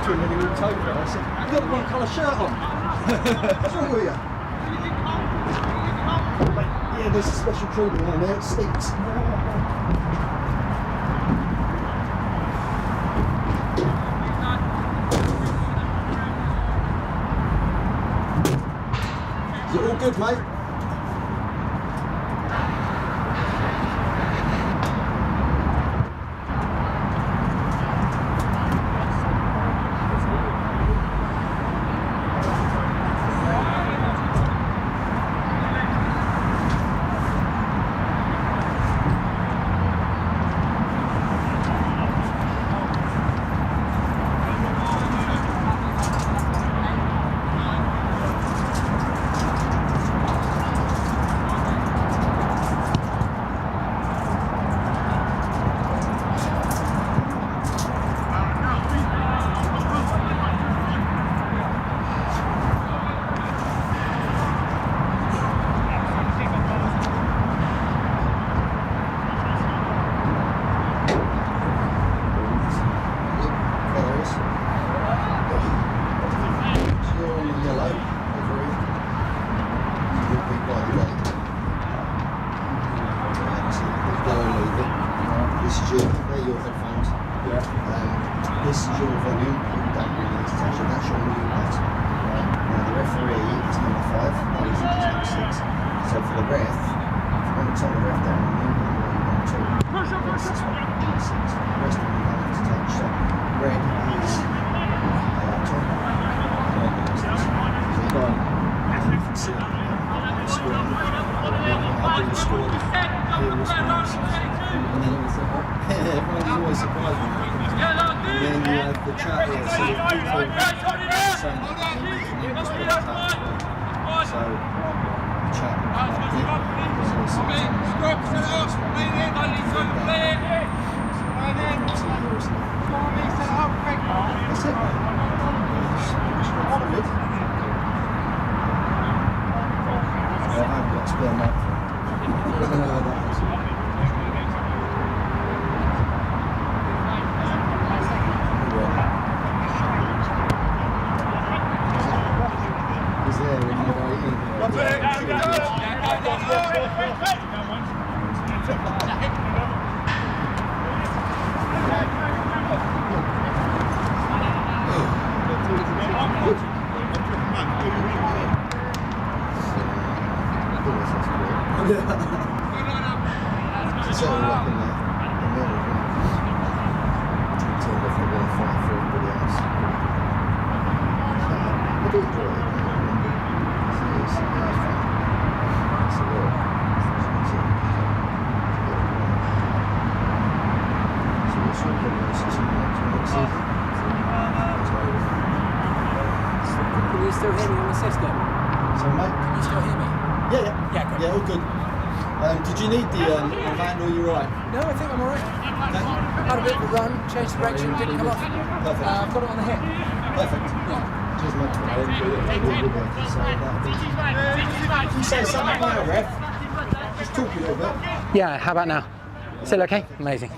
to him when he walked over. I said, "You got the wrong colour shirt on." What's wrong with you? Yeah, there's a special treatment on there. It stinks. Is it all good, mate? This is your volume, you don't really need to touch it, that's your mute button. Right? Now the referee is number 5, Alex is number 6. So for the ref, if you want to turn the ref down, you want 2. This is number 6. The rest of them don't have to touch. So red is Tom. So you can see the score. I'll do the score. Here was and then everyone's always surprised when that happens. And then you have the chat here, so people saying that so the chat that's it, mate. I haven't got a spare microphone. Can you still hear me on the system? Sorry, mate? Can you still hear me? Yeah, all good. Did you need the van or you right? No, I think I'm alright. Okay. Had a bit of a run, changed direction, didn't come off. Perfect. I've got it on the hip. Perfect. Yeah. Cheers, mate. If you say something now, ref, just talk a little bit. Yeah, how about now? Still okay? Amazing.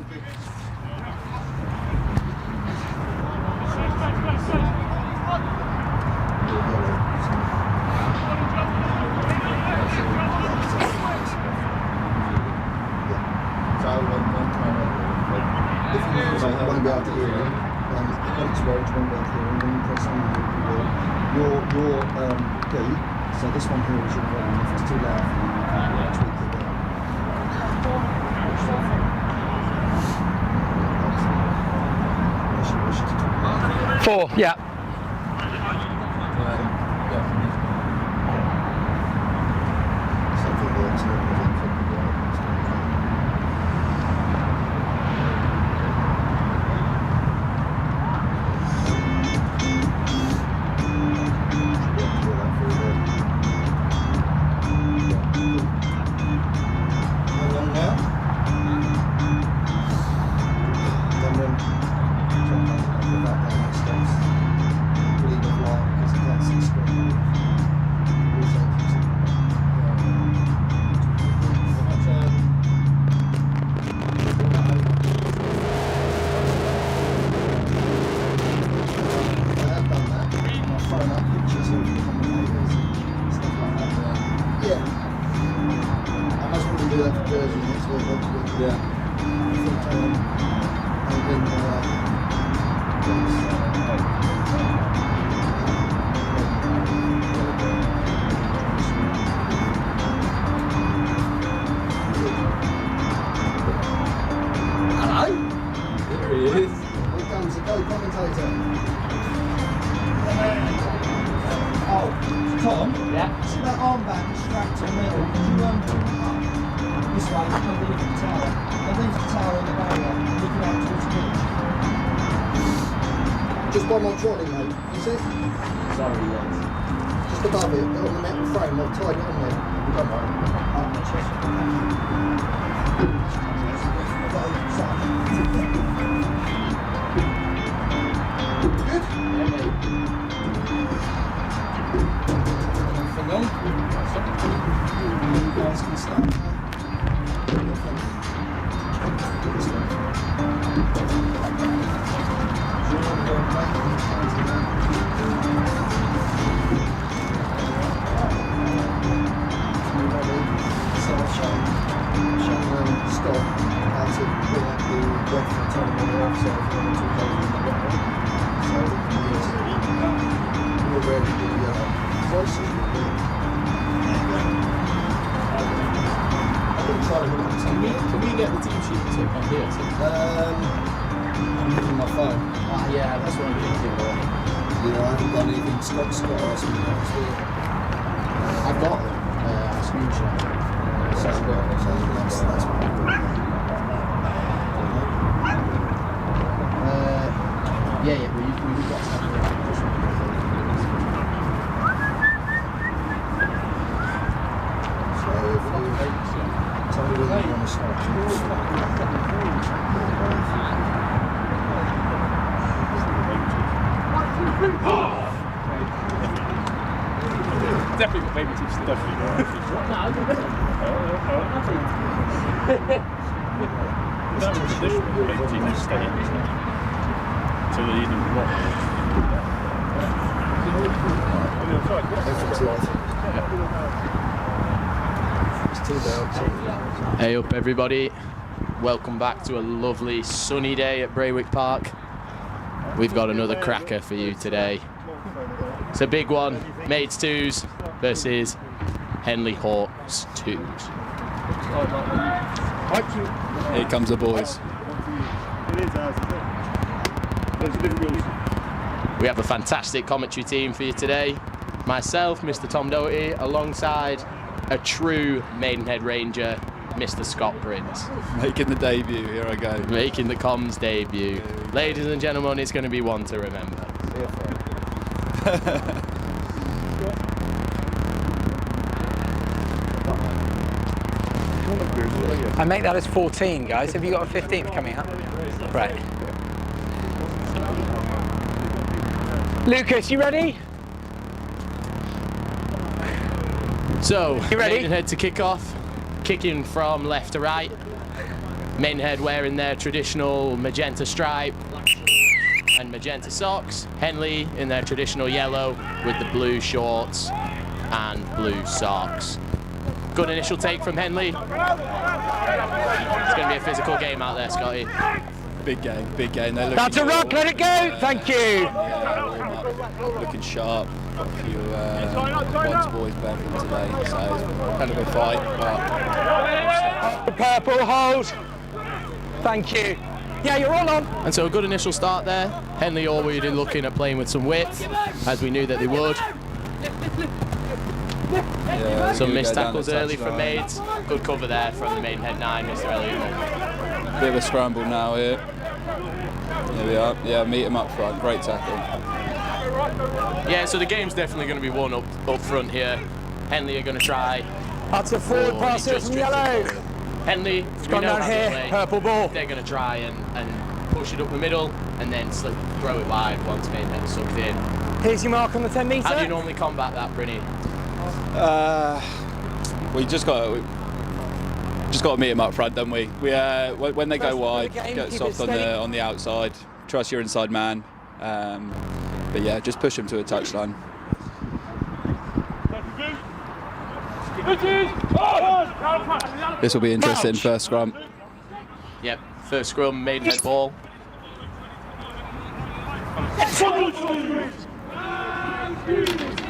I won't be able to hear him. Once where it's won't be able to hear him, when you press on your key, so this one here is your volume. If it's too loud, you can tweak it down. 4, yeah. Something there to he is. Here comes the go commentator. Oh, Tom? Yeah. See that armband strapped to metal? Could you this way, underneath the tower. Underneath the tower in the barrier, looking out towards me. Just by my trolley, mate. You see? Sorry, yes. Just above it, on the metal frame. I've tied it on there. Don't worry. Good? Nothing on. You guys can start now. Scott how to bring up the breath and turn the off so if you want to go in the water. So we'll ready the voices. I'm going to try to look at something. Can we get the team sheet to come here? I'm using my phone. Yeah, that's what I'm thinking. I haven't got anything. Scott asked me last week. I've got a screenshot. That's what I've got. Yeah, we've got something. So if you tell me when you want to start. Definitely got baby teeth. Definitely. That was traditional baby teeth stay in until they even walk. Hey up everybody, welcome back to a lovely sunny day at Braywick Park. We've got another cracker for you today. It's a big one, Maids 2's versus Henley Hawks 2's. Here comes the boys. We have a fantastic commentary team for you today. Myself, Mr. Tom Doherty, alongside a true Maidenhead Ranger, Mr. Scott Prince. Making the debut, here I go. Making the comms debut. Ladies and gentlemen, it's going to be one to remember. I make that as 14, guys. Have you got a 15th coming up? Right. Lucas, you ready? So, You ready? Maidenhead to kick off. Kicking from left to right. Maidenhead wearing their traditional magenta stripe and magenta socks. Henley in their traditional yellow with the blue shorts and blue socks. Good initial take from Henley. It's going to be a physical game out there, Scotty. Big game, big game. They're That's a rock, let it go! Thank you! Yeah, warm up, looking sharp. Got a few once boys back in today, so it's kind of a fight, but... The purple hold. Thank you. Yeah, you're all on. And so a good initial start there. Henley already looking at playing with some width, as we knew that they would. Yeah, Some here we missed go down tackles the early from touchline. Maids. Good cover there from the Maidenhead 9, Mr. Elliott. Bit of a scramble now here. Here we are. Yeah, meet him up front. Great tackle. Yeah, so the game's definitely going to be won up front here. Henley are going to try. That's a forward Oh, pass he here just from drifted yellow. Henley, It's we gone know down how they here, play. purple ball. They're going to try and push it up the middle and then throw it wide once Maidenhead is sucked in. Here's your mark on the 10 metre. How do you normally combat that, Brinny? We just got to meet him up front, don't we? When they go wide, get soft on the outside. Trust your inside man. But yeah, just push him to a touchline. This will be interesting. First scrum. Yep, first scrum, Maidenhead ball.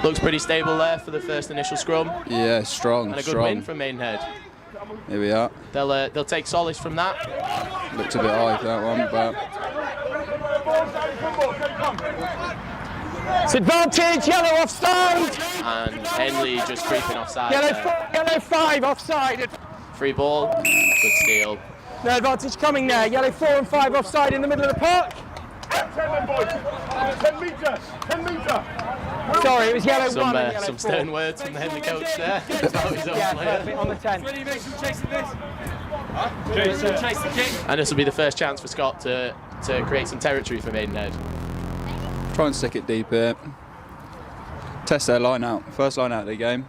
Looks pretty stable there for the first initial scrum. Yeah, strong. And a good win from Maidenhead. Here we are. They'll take solace from that. Looked a bit high that one, but It's advantage, yellow offside. And Henley just creeping offside. Yellow 5 offside. Free ball, good steal. No advantage coming there. Yellow 4 and 5 offside in the middle of the park. 10 metre. Sorry, it was yellow 1 Some, and yellow some 4. stern words from the Henley coach there about his own Yeah, player. perfect, on the 10. And this will be the first chance for Scott to create some territory for Maidenhead. Try and stick it deep here. Test their line out. First line out of the game.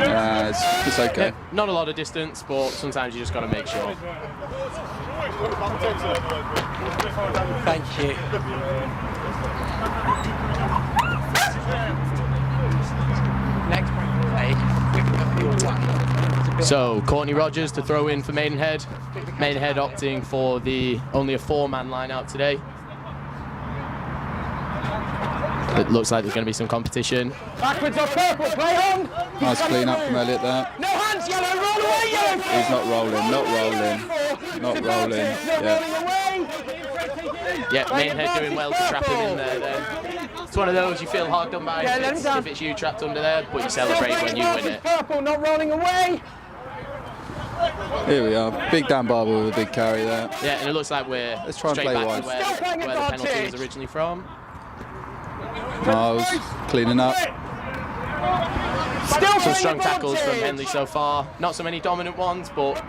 It's okay. Yeah, not a lot of distance, but sometimes you just got to make sure. Thank you. Next play. So Courtney Rogers to throw in for Maidenhead. Maidenhead opting for only a 4-man line out today. It looks like there's going to be some competition. Backwards or purple, play on. Nice clean up from Elliot there. No hands, yellow, roll away, yellow. He's not rolling. Not rolling. Yeah. Yeah, Maidenhead doing well to trap him in there then. It's one of those you feel hard done by if it's you trapped under there, but you celebrate when you win it. Purple, not rolling away. Here we are. Big Dan Barber with a big carry there. Yeah, and it looks like we're Let's try and straight play back wide. to where the penalty was originally from. Miles cleaning up. Some strong tackles from Henley so far. Not so many dominant ones, but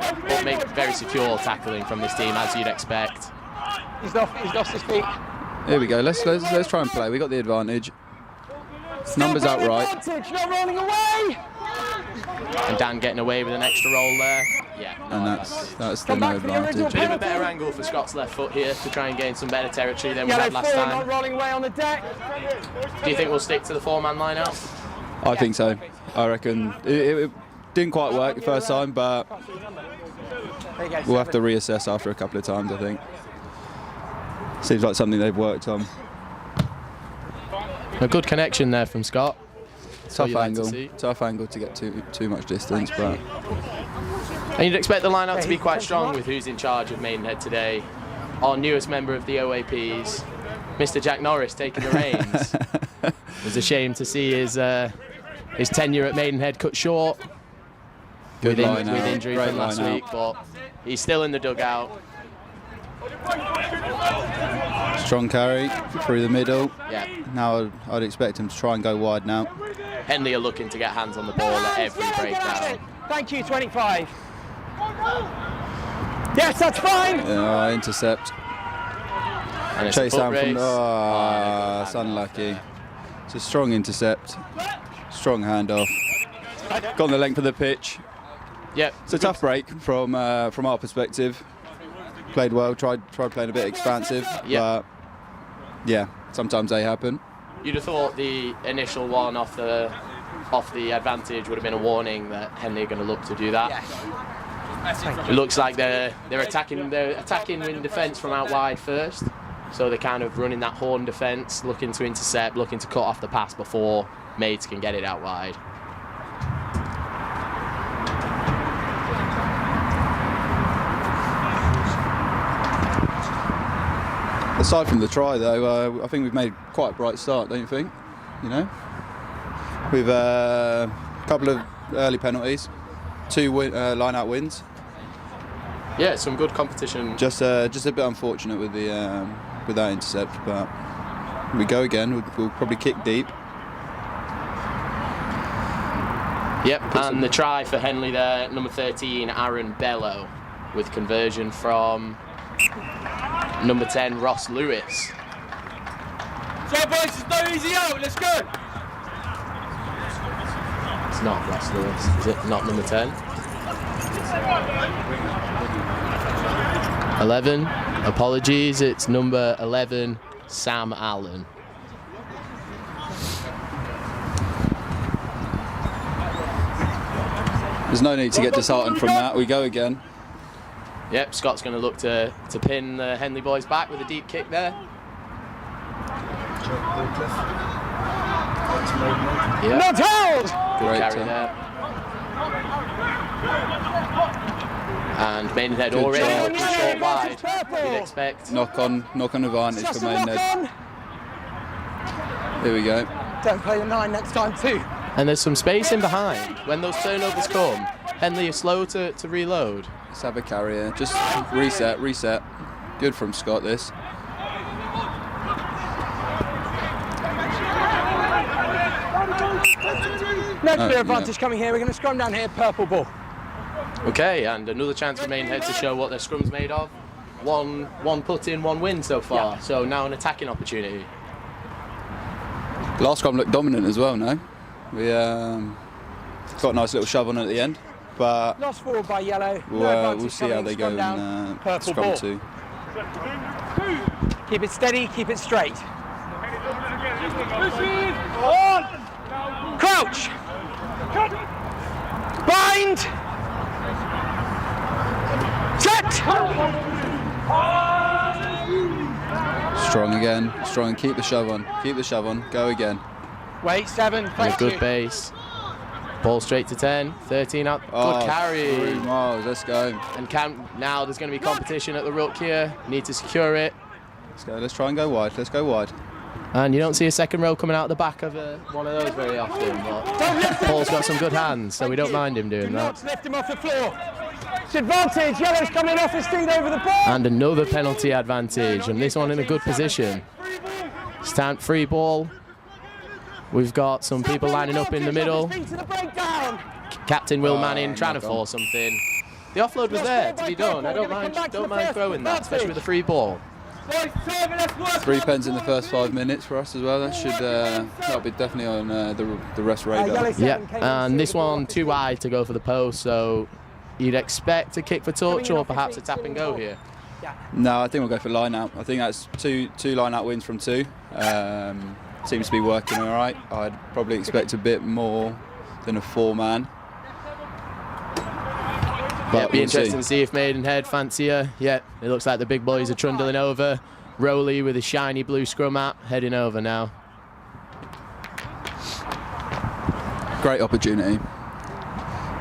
make very secure tackling from this team, as you'd expect. He's lost his feet. Here we go. Let's try and play. We got the advantage. Numbers out right. Advantage, not rolling away. And Dan getting away with an extra roll there. Yeah, And that's the no advantage. bit of a better angle for Scott's left foot here to try and gain some better territory than we Yellow had last 4, not time. rolling away on the deck. Do you think we'll stick to the 4-man line out? I think so. I reckon it didn't quite work the first time, but we'll have to reassess after a couple of times, I think. Seems like something they've worked on. A good connection there from Scott. Tough angle to get too much distance, but And you'd expect the line-out to be quite strong with who's in charge of Maidenhead today. Our newest member of the OAPs, Mr. Jack Norris, taking the reins. It was a shame to see his tenure at Maidenhead cut short with injury from last week, but he's still in the dugout. strong carry through the middle. Yeah. Now I'd expect him to try and go wide now. Henley are looking to get hands on the ball at every breakdown. Thank you, 25. Yes, that's fine. Intercept. And it's Chase a foot down from. race. It's unlucky. It's a strong intercept. Strong handoff. Got on the length of the pitch. Yep. It's a tough break from our perspective. Played well. Tried playing a bit expansive. Yep. But yeah, sometimes they happen. You'd have thought the initial one off the advantage would have been a warning that Henley are going to look to do that. It looks like they're attacking in defence from out wide first, so they're kind of running that horn defence, looking to intercept, looking to cut off the pass before Maids can get it out wide. Aside from the try, though, I think we've made quite a bright start, don't you think? You know, with a couple of early penalties, 2 line-out wins. Yeah, some good competition. Just a bit unfortunate with that intercept, but we go again. We'll probably kick deep. Yep, and the try for Henley there, number 13, Aaron Bello, with conversion from number 10, Ross Lewis. So boys, it's no easy out, let's go! It's not Ross Lewis, is it? Not number 10? 11, apologies, it's number 11, Sam Allen. There's no need to get disheartened from that. We go again. Yep, Scott's going to look to pin the Henley boys back with a deep kick there. Yep. Not held! Good Great carry turn. there. And Maidenhead Good already job. looking short wide. you'd expect. Knock on advantage for Maidenhead. Here we go. Don't play the 9 next time too. And there's some space in behind. When those turnovers come, Henley are slow to reload. Let's have a carrier. Just reset. Good from Scott, this. No clear advantage coming here. We're going to scrum down here, purple ball. Okay, and another chance for Maidenhead to show what their scrum's made of. One put in, one win so far. So now an attacking opportunity. Last scrum looked dominant as well, no? We got a nice little shove on at the end, but Lost forward by yellow. we'll see how they go in purple scrum ball. 2. Keep it steady, keep it straight. Crouch! Bind! Set! Strong again, strong. Keep the shove on. Go again. Wait, 7. And a Thank good you. base. Ball straight to 10. 13 up. Oh, Good carry. 3 miles. Let's go. And now there's going to be competition at the ruck here. Need to secure it. Let's go. Let's try and go wide. Let's go wide. And you don't see a second row coming out the back of one of those very often. But Paul's got some good hands, so we don't mind him doing Do not that. lift him off the floor. It's advantage. Yellow's coming off his feet over the ball. And another penalty advantage, and this one in a good position. Stand free ball. We've got some people lining up in the middle. Captain Will Manning trying to force something. The offload was there to be done. I don't mind throwing that, especially with a free ball. 3 pens in the first 5 minutes for us as well. That should that'll be definitely on the rest radar. Yeah, and this one too wide to go for the post, so you'd expect a kick for touch or perhaps a tap and go here. No, I think we'll go for line out. I think that's two line out wins from 2. Seems to be working all right. I'd probably expect a bit more than a 4-man. But Yeah, it'll be we'll interesting see. to see if Maidenhead fancy her. Yeah, it looks like the big boys are trundling over. Rowley with a shiny blue scrum hat heading over now. Great opportunity.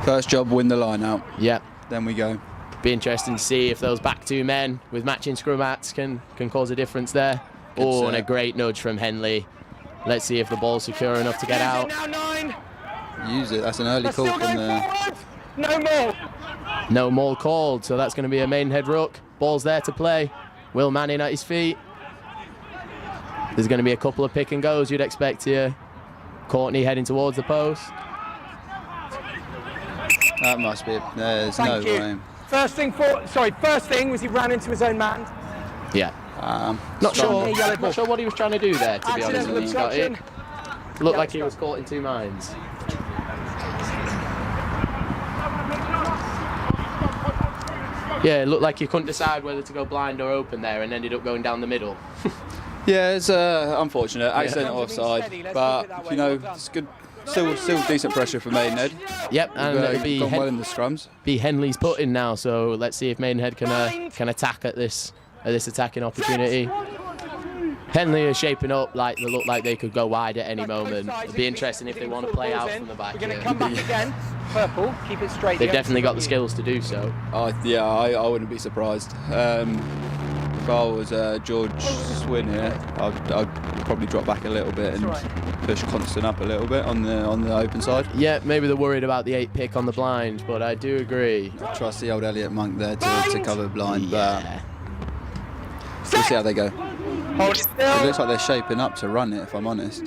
First job, win the line out. Yeah, Then we go. be interesting to see if those back 2 men with matching scrum hats can cause a difference there. Oh, and a great nudge from Henley. Let's see if the ball's secure enough to get out. Now 9. Use it. That's an early call from the. No more. No maul called, so that's going to be a Maidenhead ruck. Ball's there to play. Will Manning at his feet. There's going to be a couple of pick and goes you'd expect here. Courtney heading towards the post. That must be. There's Thank no you. way. First thing was he ran into his own man. Yeah. Not strong. sure what he was trying to do there, to be honest Accidental with you, Scotty. obstruction. Looked like he was caught in 2 minds. Yeah, it looked like he couldn't decide whether to go blind or open there and ended up going down the middle. Yeah, it's unfortunate. Accidental offside, Steady, let's but keep it that way. you know, Well done. it's good. Still decent pressure for Maidenhead. Yep, and it'll be, Gone well in the scrums. be Henley's put-in now, so let's see if Maidenhead can attack at this attacking opportunity. Henley are shaping up like they look like they could go wide at any moment. It'll be interesting if they want to play out from the back We're going to here. come back again. Purple, keep it straight. They've definitely got the skills to do so. Yeah, I wouldn't be surprised. If I was George Swin here, I'd probably drop back a little bit and push Constant up a little bit on the open side. Yeah, maybe they're worried about the 8 pick on the blind, but I do agree. Trust the old Elliot Monk there to cover blind, Yeah. but we'll see how they go. Hold it It still. looks like they're shaping up to run it, if I'm honest.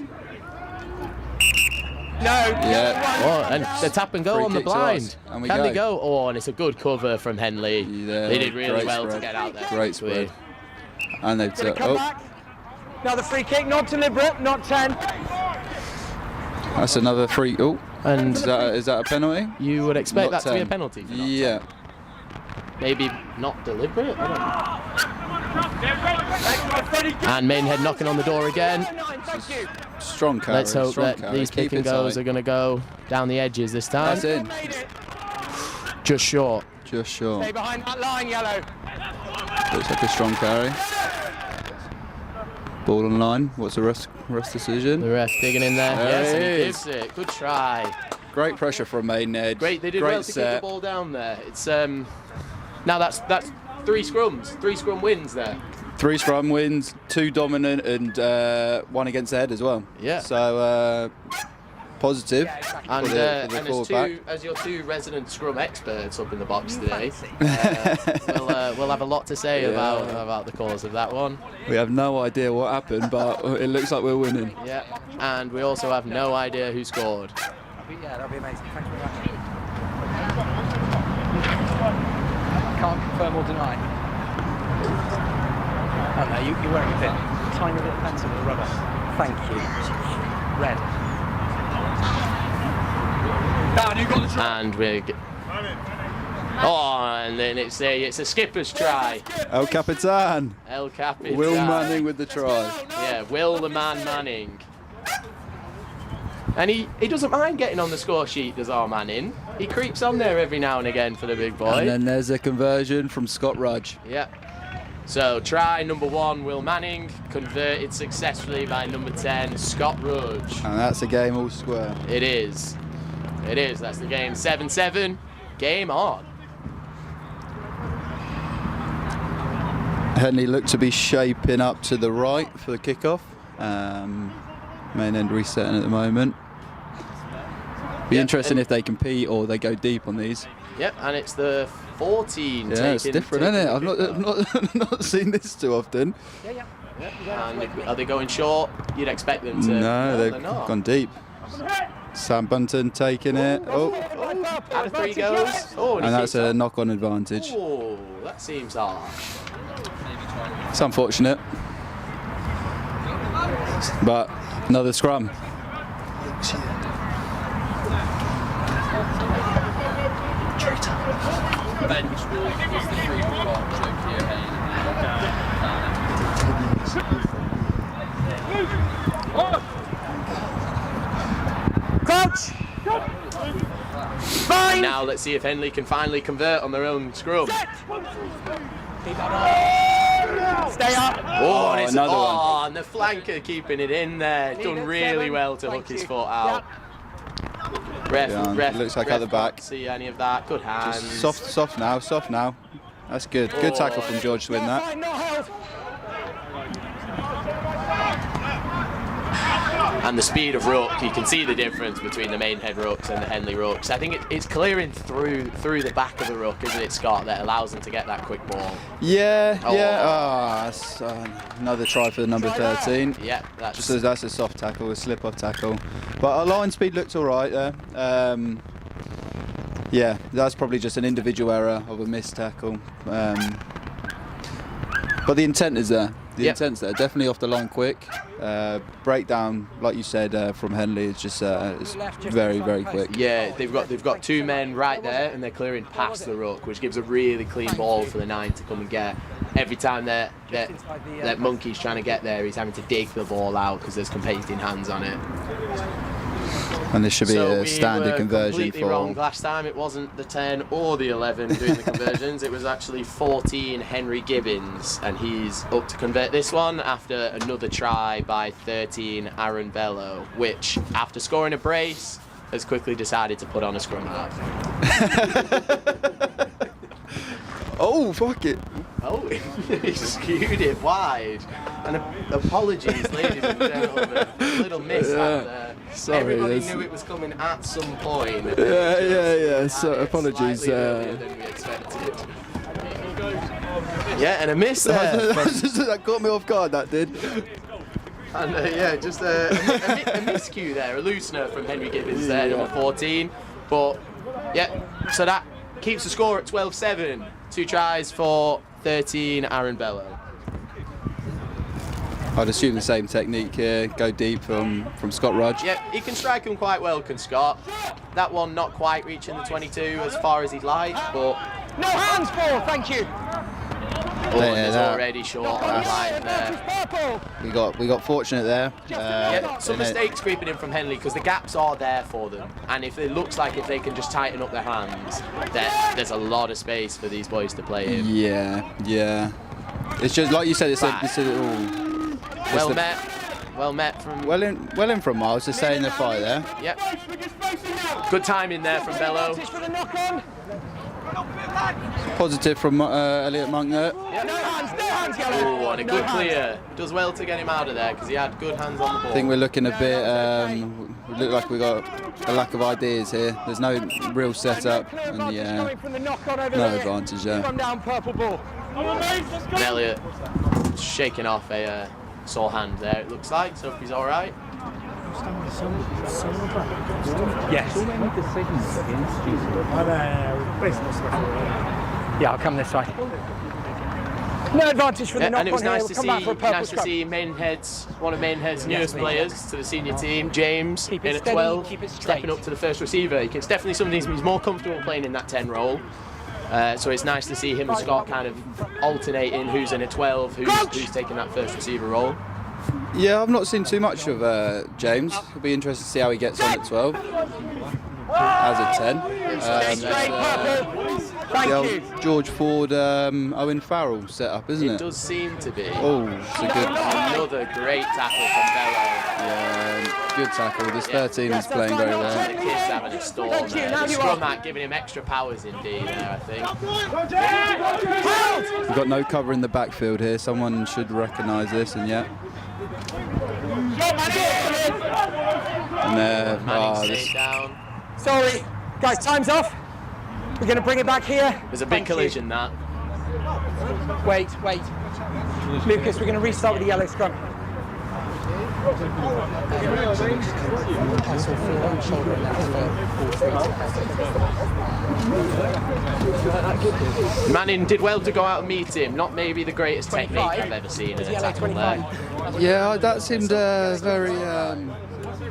No. Yeah. Oh, and the tap and go Free on the kick to us, blind. and we Can go. they go? Oh, and it's a good cover from Henley. Yeah, They did really great well spread. to get out there. Great spread. And they've Gonna come back. Another free kick, not deliberate, not 10. that's another free. Oh, And is that a penalty? you would expect Not that to be a 10. penalty. For not Yeah. Maybe not deliberate. I don't know. And Maidenhead knocking on the door again. Thank you. Strong carry. Let's hope strong that carry. these Keep pick and it goes tight. are going to go down the edges this time. That's in. Made it. Just short. Just short. Stay behind that line, yellow. Looks like a strong carry. Ball on line. What's the rest decision? The ref digging in there. There Yes, and it he is. gives it. Good try. Great pressure from Maidenhead. Great. They did Great well to set. keep the ball down there. It's now that's 3 scrums, 3 scrum wins there. 3 scrum wins, 2 dominant, and 1 against the head as well. Yeah. So positive And, for the and quarterback. as your 2 resident scrum experts up in the box today, we'll have a lot to say about the cause of that one. We have no idea what happened, but it looks like we're winning. Yeah, and we also have no idea who scored. Yeah, that'll be amazing. Thanks very much. Can't confirm or deny. Oh no, you're wearing a bit tiny little pencil with a rubber. Thank you. Red. And and then it's a skipper's try. El Capitan. El Capitan. Will Manning with the try. Yeah, Will the man Manning. And he doesn't mind getting on the score sheet, does our Manning. He creeps on there every now and again for the big boy. And then there's a conversion from Scott Rudge. Yeah. So try number 1, Will Manning, converted successfully by number 10, Scott Rudge. And that's a game all square. It is. It is. That's the game. 7-7. Game on. Henley looked to be shaping up to the right for the kickoff. Main end resetting at the moment. Be interesting if they compete or they go deep on these. Yep, and it's the 14. Yeah, it's different, isn't it? I've not seen this too often. Yeah. And are they going short? You'd expect them to. No, they've they're not. gone deep. Sam Bunton taking it. Oh, Out of 3 goes. Oh, and that's a knock-on advantage. Oh, that seems harsh. It's unfortunate, but another scrum. Crouch! And now let's see if Henley can finally convert on their own scrum. Stay up! Oh, and it's another one. And the flanker keeping it in there. Done really well to hook his foot out. Ref, looks like ref at the back. can't see any of that. Good hands. Just soft now. That's good. Good tackle from George to win that. And the speed of ruck, you can see the difference between the Maidenhead rucks and the Henley rucks. I think it's clearing through the back of the ruck, isn't it, Scott, that allows them to get that quick ball. Yeah. That's, another try for the number 13. Yeah, that's a soft tackle, a slip-off tackle. But our line speed looked all right there. Yeah, that's probably just an individual error of a missed tackle. But the intent is there. The intent's there. Definitely off the line quick. Breakdown, like you said, from Henley is just it's very, very quick. Yeah, they've got 2 men right there, and they're clearing past the ruck, which gives a really clean ball for the 9 to come and get. Every time that Monkey's trying to get there, he's having to dig the ball out because there's competing hands on it. And this should be a standard conversion completely wrong last time. It wasn't the 10 or the 11 doing the conversions. It was actually 14 Henry Gibbons, and he's up to convert this one after another try by 13 Aaron Bello, which, after scoring a brace, has quickly decided to put on a scrum half. Oh, fuck it. Oh, he skewed it wide. And apologies, ladies and gentlemen. A little mishap there. Sorry, everybody knew it was coming at some point. Yeah. So apologies. Slightly earlier than we expected. Yeah, and a miss there. That caught me off guard, that did. And just a miscue there, a loosener from Henry Gibbons there, number 14. But yeah, so that keeps the score at 12-7. 2 tries for 13 Aaron Bello. I'd assume the same technique here. Go deep from Scott Rudge. Yeah, he can strike them quite well, can Scott. That one not quite reaching the 22 as far as he'd like, but no hands for, thank you. Oh, there's already short on the line there. We got fortunate there. Yeah, some mistakes creeping in from Henley because the gaps are there for them, and if it looks like if they can just tighten up their hands, there's a lot of space for these boys to play in. Yeah. It's just like you said. Well met from. Well in from Miles. Just saying the fire there. Yep. Good timing there from Bello. Positive from Elliot Monk there. Yeah. No hands, yellow. Oh, and a good clear. Does well to get him out of there because he had good hands on the ball. I think we're looking a bit. We look like we've got a lack of ideas here. There's no real setup, and no advantage there. Come down, purple ball. And Elliot shaking off a sore hand there, it looks like, so if he's all right. Yes. Yeah, I'll come this side. No advantage for the knock and it was on nice here. to We'll come back for a purple scrub. see one of Maidenhead's newest players to the senior team, James, Keep in it at steady, 12, keep it straight. stepping up to the first receiver. It's definitely something he's more comfortable playing in that 10 role. So it's nice to see him and Scott kind of alternating who's in a 12, who's taking that first receiver role. Yeah, I've not seen too much of James. It'll be interesting to see how he gets on at 12. As a 10. Stay straight, purple. Thank you. George Ford, Owen Farrell set up, isn't it? It does seem to be. Oh, it's a good. Another great tackle from Bello. Yeah, good tackle. This 13 is playing very well. The kid's having a storm there. The scrum mat giving him extra powers indeed there, I think. We've got no cover in the backfield here. Someone should recognise this, and yeah. And there, Manning stayed down. Sorry, guys, time's off. We're going to bring it back here. There's a big collision, that. Wait. Lucas, we're going to restart with the yellow scrum. Manning did well to go out and meet him. Not maybe the greatest technique I've ever seen in a tackle there. Yeah, that seemed very.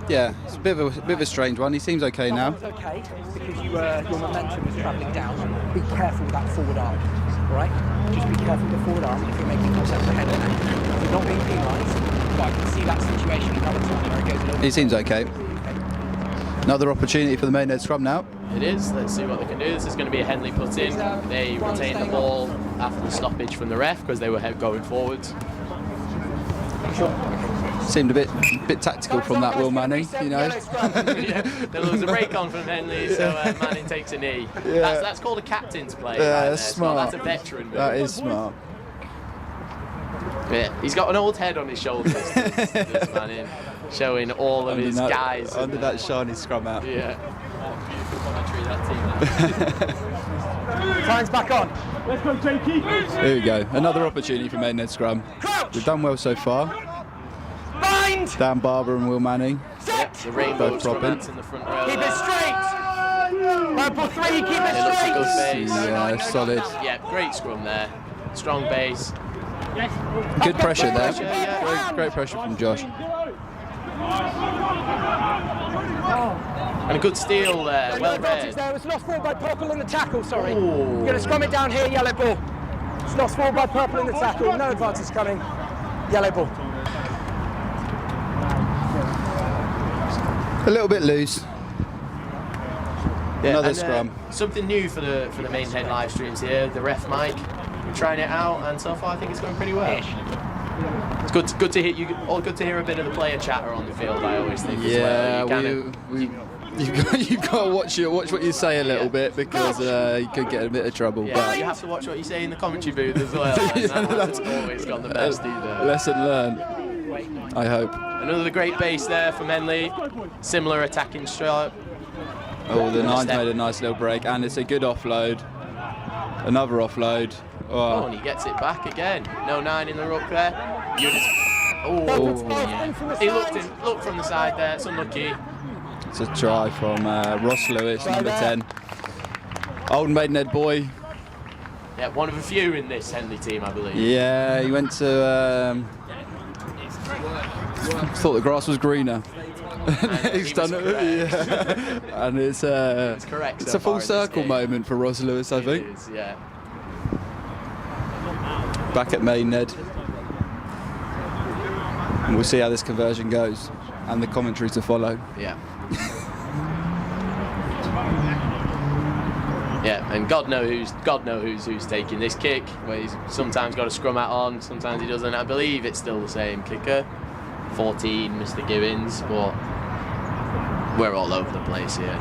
Yeah, it's a bit of a strange one. He seems okay now. It's okay because your momentum is travelling down. Be careful with that forward arm, all right? Just be careful with the forward arm if you're making contact with the head of it. You're not being penalised, but I can see that situation another time where it goes a little. He seems okay. Another opportunity for the Maidenhead scrum now. It is. Let's see what they can do. This is going to be a Henley put in. They retained the ball after the stoppage from the ref because they were going forwards. Seemed a bit tactical from that Will Manning, you know. Yeah, there was a break on from Henley, so Manning takes a knee. Yeah. That's called a captain's play. Yeah, right that's there. smart. Well, that's a veteran move. That is smart. Yeah, he's got an old head on his shoulders, this Manning, showing all of his guys. Under that shiny scrum out. Yeah. Time's back on. Let's go, Jakey. Here we go. Another opportunity for Maidenhead scrum. Crouch. We've done well so far. Bind. Dan Barber and Will Manning. Yep, the rainbow Both propping. scrum in the front row. Keep it straight. Purple 3, keep it It looks a straight. good base. Yeah, solid. Yeah, great scrum there. Strong base. Good pressure there. Pressure, yeah. Great pressure from Josh. And a good steal there, well read. There was lost ball by purple in the tackle, sorry. We're going to scrum it down here, yellow ball. It's lost ball by purple in the tackle, no advantage coming. Yellow ball. A little bit loose. Yeah, Another and, scrum. Something new for the Maidenhead live streams here. The ref mic. We're trying it out, and so far I think it's going pretty well. It's good to hear you. All good to hear a bit of the player chatter on the field. I always think. Yeah, as well. you've got to watch what you say a little bit because you could get in a bit of trouble. Yeah, but you have to watch what you say in the commentary booth as well. And that hasn't always gone the best either. lesson learned. I hope. Another great base there from Henley. Similar attacking stripe. Oh, the nine's made a nice little break, and it's a good offload. Another offload. Oh, and he gets it back again. No 9 in the ruck there. He looked from the side there. It's unlucky. It's a try from Ross Lewis, number 10. Old Maidenhead boy. Yeah, one of a few in this Henley team, I believe. Yeah, he went to. Thought the grass was greener. He's done it. Yeah. And it's correct. it's So a full far in this circle game. moment for Ross Lewis, I think. It is, yeah. Back at Maidenhead. And we'll see how this conversion goes, and the commentary to follow. Yeah. Yeah, and God knows who's taking this kick. Where he's sometimes got a scrum hat on, sometimes he doesn't. I believe it's still the same kicker. 14, Mr. Gibbons, but we're all over the place here.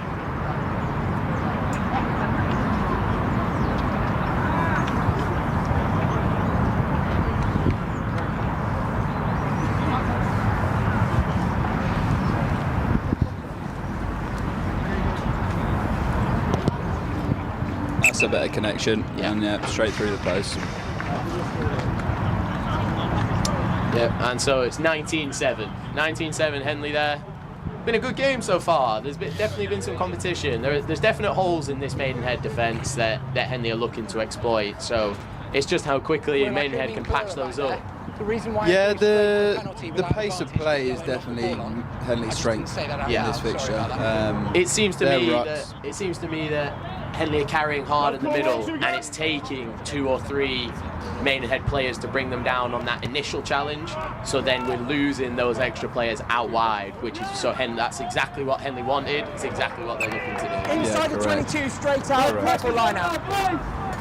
That's a better connection. Yeah. And straight through the post. Yeah, and so it's 19-7. 19-7, Henley there. Been a good game so far. There's definitely been some competition. There's definite holes in this Maidenhead defence that Henley are looking to exploit. So it's just how quickly Maidenhead can patch those up. The reason why the pace of play is definitely Henley's strength in this fixture. It seems to me that Henley are carrying hard in the middle, and it's taking 2 or 3 Maidenhead players to bring them down on that initial challenge. So then we're losing those extra players out wide, which is that's exactly what Henley wanted. It's exactly what they're looking to do. Inside the 22, straight out, purple line out.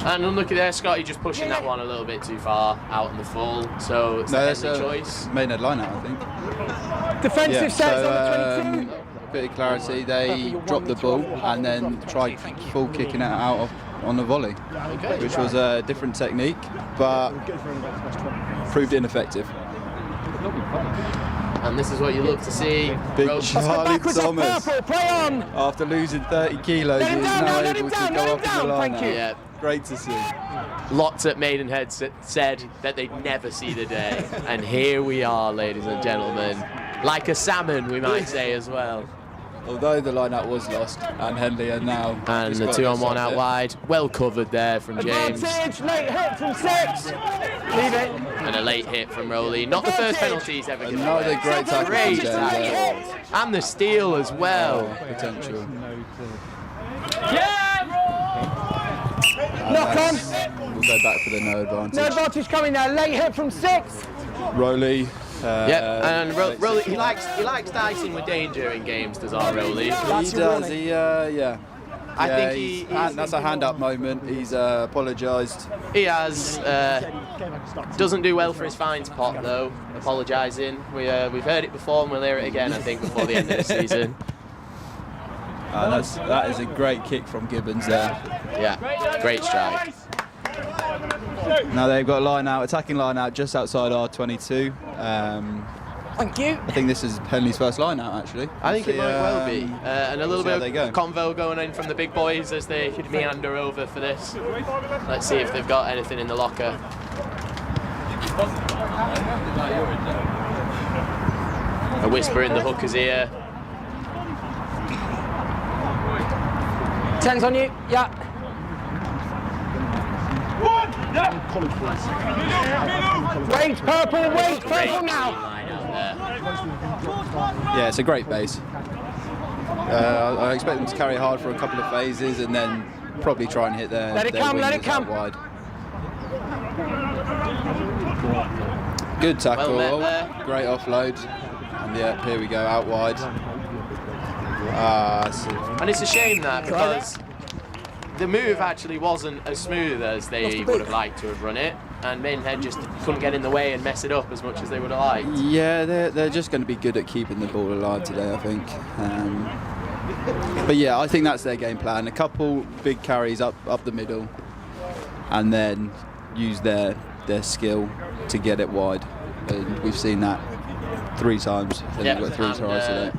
And unlucky there, Scotty just pushing that one a little bit too far out in the full. So it's a Henley choice. Maidenhead line out, I think. Defensive sets on the 22. Bit of clarity, they dropped the ball and then tried full kicking it out on the volley, which was a different technique, but proved ineffective. And this is what you look to see. Big Charlie Thomas, play on. after losing 30 kilos, is now able to go up the line. Yeah. Great to see. Lots at Maidenhead said that they'd never see the day, and here we are, ladies and gentlemen, like a salmon, we might say as well. Although the line-out was lost, and Henley are now. And the 2-on-1 out wide, well covered there from James. Advantage, late hit from 6. Leave it. And a late hit from Rowley. Not the first penalty he's ever given. Another great tackle from Great James. tackle. And the steal as well. Potential. Knock on. We'll go back for the no advantage. No advantage coming there. Late hit from 6. Rowley. And Rowley, he likes dicing with danger in games, does our Rowley? He does. I think that's a hand-up moment. He's apologised. He has. Doesn't do well for his fines pot though. Apologising. We've heard it before, and we'll hear it again. I think before the end of the season. That is a great kick from Gibbons there. Yeah, great strike. Now they've got attacking line out just outside R22. Thank you. I think this is Henley's first line out, actually. I think it might well be. And a little bit of go. convo going in from the big boys as they meander over for this. Let's see if they've got anything in the locker. A whisper in the hooker's ear. 10's on you. Yeah. Wait, purple now. Yeah, it's a great base. I expect them to carry hard for a couple of phases and then probably try and hit their wingers out wide. Good tackle, great offload, and yeah, here we go, out wide. And it's a shame that because the move actually wasn't as smooth as they would have liked to have run it, and Maidenhead just couldn't get in the way and mess it up as much as they would have liked. Yeah, they're just going to be good at keeping the ball alive today, I think. But yeah, I think that's their game plan. A couple big carries up the middle, and then use their skill to get it wide. And we've seen that 3 times. They've got 3 tries today.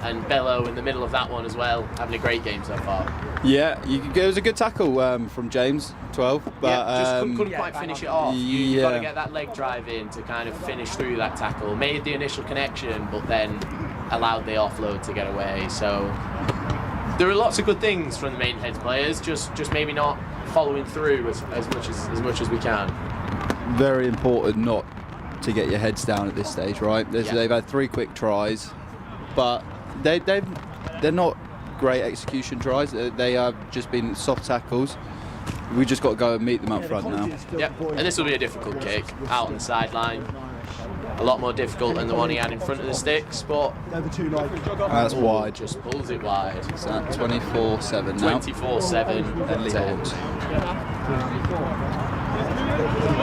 And Bello in the middle of that one as well, having a great game so far. Yeah, it was a good tackle from James, 12, but just couldn't quite finish it off. You've got to get that leg drive in to kind of finish through that tackle. Made the initial connection, but then allowed the offload to get away. So there are lots of good things from the Maidenhead players, just maybe not following through as much as we can. Very important not to get your heads down at this stage, right? They've had 3 quick tries, but they're not great execution tries. They have just been soft tackles. We just got to go and meet them up front now. Yep, and this will be a difficult kick out on the sideline. A lot more difficult than the one he had in front of the sticks, but that's wide. Just pulls it wide. It's at 24-7 now. 24-7. Henley Hawks.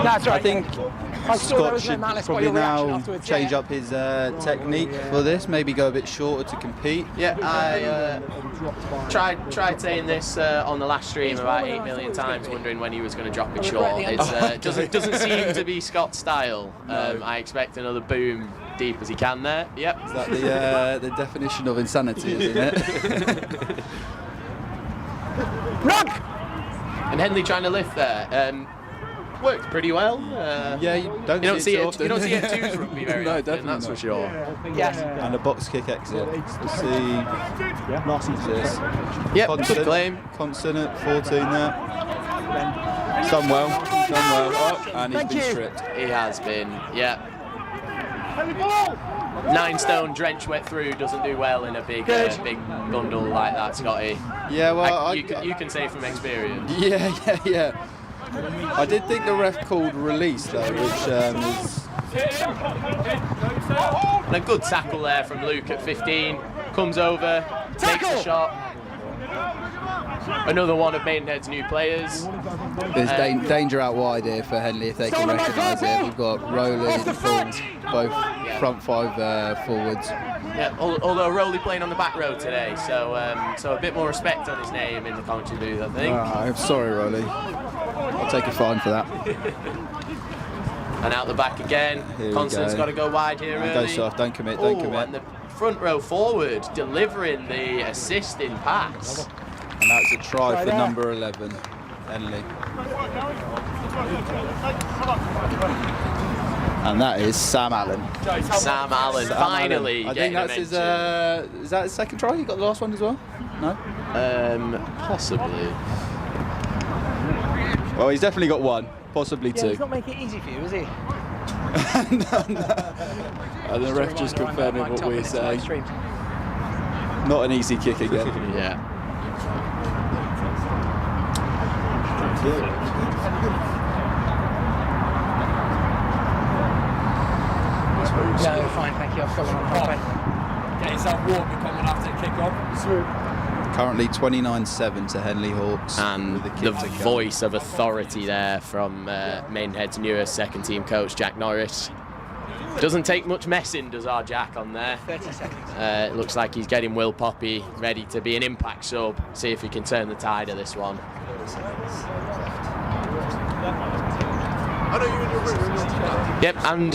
That's right. I think Scott should probably now change up his technique for this, maybe go a bit shorter to compete. Yeah, I tried saying this on the last stream about 8 million times, wondering when he was going to drop it short. It doesn't seem to be Scott's style. I expect another boom deep as he can there. Yep. Is that the definition of insanity, isn't it? Rug! And Henley trying to lift there. Worked pretty well. Yeah, you don't see it often. You don't see it at 2's rugby very No, often, definitely that's not. for sure. Yes. And a box kick exit. Let's see. This. Yep, Constant, good claim. Constant at 14 there. He's done well. Oh, and he's been stripped. He has been, yeah. 9 stone drench wet through doesn't do well in a big bundle like that, Scotty. Yeah, well, you can say from experience. Yeah. I did think the ref called release though, which is... And a good tackle there from Luke at 15. Comes over, takes a shot. Another one of Maidenhead's new players. There's danger out wide here for Henley if they can recognise it. We've got Rowley and Paul, both front 5 forwards. Yeah, although Rowley playing on the back row today, so a bit more respect on his name in the commentary booth, I think. I'm sorry, Rowley. I'll take a fine for that. And out the back again. Constance's got to go wide here early. Go soft, don't commit, don't commit. And the front row forward delivering the assisting pass. And that's a try for number 11, Henley. And that is Sam Allen. Sam Allen, finally I think that's his, is that his second try? He got the last one as well? No? Possibly. Well, he's definitely got one, possibly two. He's not making it easy for you, is he? No. And the ref just confirming what we're saying. Not an easy kick again. Yeah. No, fine, thank you. I've got one on halfway. Get yourself warm, you're coming after kick off. Currently 29-7 to Henley Hawks. And the voice of authority there from Maidenhead's newest second team coach, Jack Norris. Doesn't take much messing, does our Jack on there. 30 seconds. It looks like he's getting Will Poppy ready to be an impact sub. See if he can turn the tide of this one. Yep, and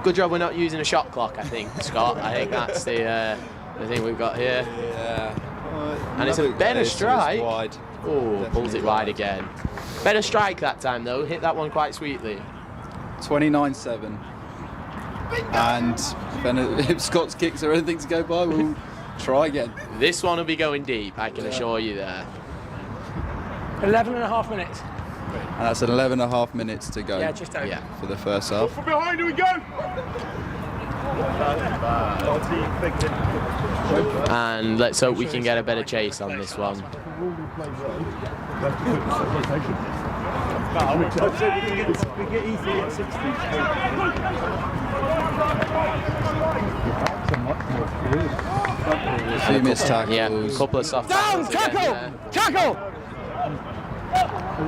good job we're not using a shot clock, I think, Scott. I think that's the thing we've got here. Yeah. And it's a better strike. Wide. Oh, pulls it wide again. Better strike that time, though. Hit that one quite sweetly. 29-7. And if Scott's kicks are anything to go by, we'll try again. This one will be going deep, I can assure you there. 11.5 minutes. And that's 11.5 minutes to go. Yeah, just over. Yeah. For the first half. From behind, here we go! And let's hope we can get a better chase on this one. A few missed tackles. Yeah, a couple of soft tackles again, Tackle!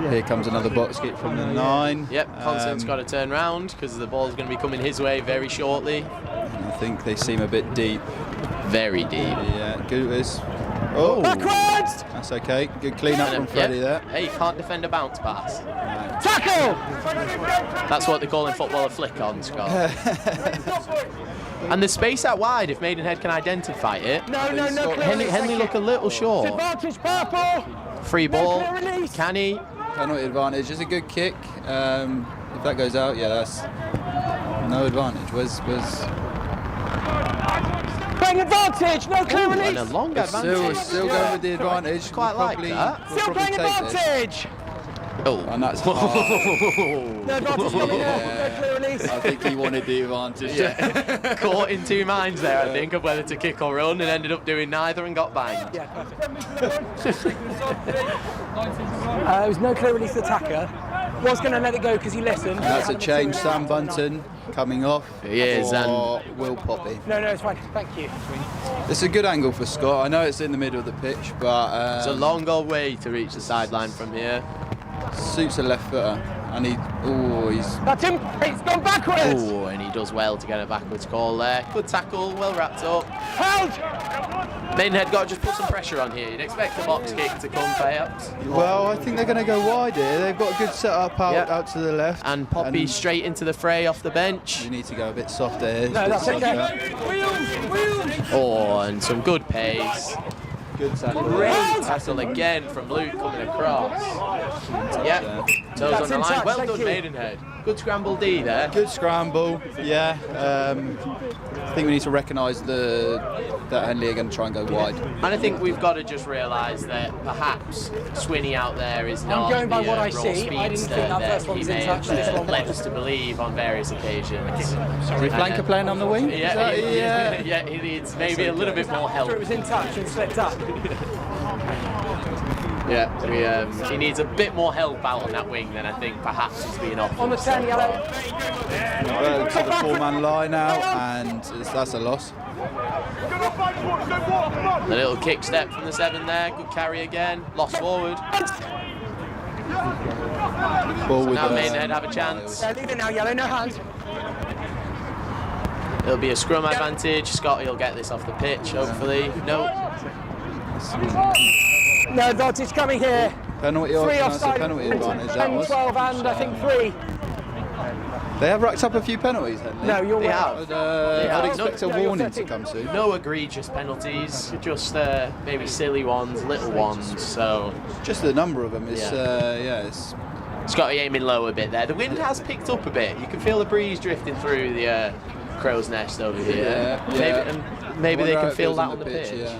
Here comes another box kick from the 9. Yep, Constance's got to turn round because the ball's going to be coming his way very shortly. I think they seem a bit deep. Very deep. Yeah, Gooters. Oh, Backwards! that's okay. Good clean up from Freddie there. Hey, you can't defend a bounce pass. Tackle! That's what they call in football a flick on, Scott. And the space out wide, if Maidenhead can identify it. No. Henley look a little short. Advantage, purple! Free ball. clear release. Can he? Penalty advantage. It's a good kick. If that goes out, yeah, that's no advantage. Playing advantage, no clear And release! a long advantage. Still going with the advantage. Quite We'll like probably- that. we'll Still probably playing take this. advantage! Oh. And that's No advantage coming in, no clear release. I think he wanted the advantage. Yeah. Caught in two minds there, I think, of whether to kick or run, and ended up doing neither and got banged. Yeah, perfect. It was no clear release attacker. Was going to let it go because he listened. That's a change. Sam Bunton coming off. He is, for Will Poppy. No, it's fine. Thank you. It's a good angle for Scott. I know it's in the middle of the pitch, but It's a long old way to reach the sideline from here. suits a left footer, and he's That's him. It's gone backwards. Oh, and he does well to get a backwards call there. Good tackle, well wrapped up. Held. Maidenhead got to just put some pressure on here. You'd expect a box kick to come perhaps. well. I think they're going to go wide here. They've got a good setup out to the left, And Poppy straight into the fray off the bench. You need to go a bit softer here. No, that's okay. Oh, and some good pace. Good tackle. Great tackle again from Luke coming across. Yeah, toes on the line. Well done, Maidenhead. Good scramble D there. Good scramble, yeah. I think we need to recognise that Henley are going to try and go wide. And I think we've got to just realise that perhaps Swinney out there is not going by the what I raw see. I didn't speedster think that that first one he was in may touch, have this one led was. us to believe on various occasions. Is he flanker playing on the wing? Yeah, Yeah. yeah, he needs maybe a little bit more help. It was in touch and slipped up. Yeah, he needs a bit more help out on that wing than I think perhaps he's been offered. On the 10, yellow. Well, to the 4-man line now, and that's a loss. The little kick step from the 7 there, good carry again, lost forward. Ball So with now the Maidenhead have a chance. Leave it now, yellow, no hand. It'll be a scrum advantage. Scotty will get this off the pitch, hopefully. No. No advantage coming here. penalty. 3 That's a offside. penalty advantage. That 10, was. 12 and I think 3. They have racked up a few penalties, haven't they? No, you're They right. have. I'd expect a No, you're warning to 13. come soon. No egregious penalties, just maybe silly ones, little ones. So Just the number of them is, Yeah. it's Scotty aiming low a bit there. The wind has picked up a bit. You can feel the breeze drifting through the crow's nest over here. Yeah, Maybe, yeah. and maybe I they wonder how can it feel feels that on on the the pitch, pitch. yeah.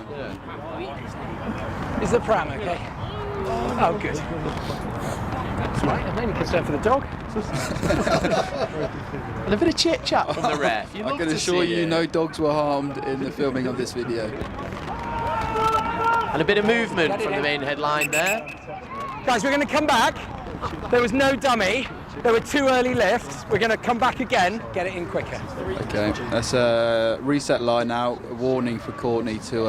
Is the pram okay? Oh, good. That's right, I'm mainly concerned for the dog. And a bit of chit chat from the ref. I can assure you no dogs were harmed in the filming of this video. And a bit of movement from the Maidenhead line there. Guys, we're going to come back. There was no dummy. There were 2 early lifts. We're going to come back again, get it in quicker. Okay, that's a reset line out. A warning for Courtney to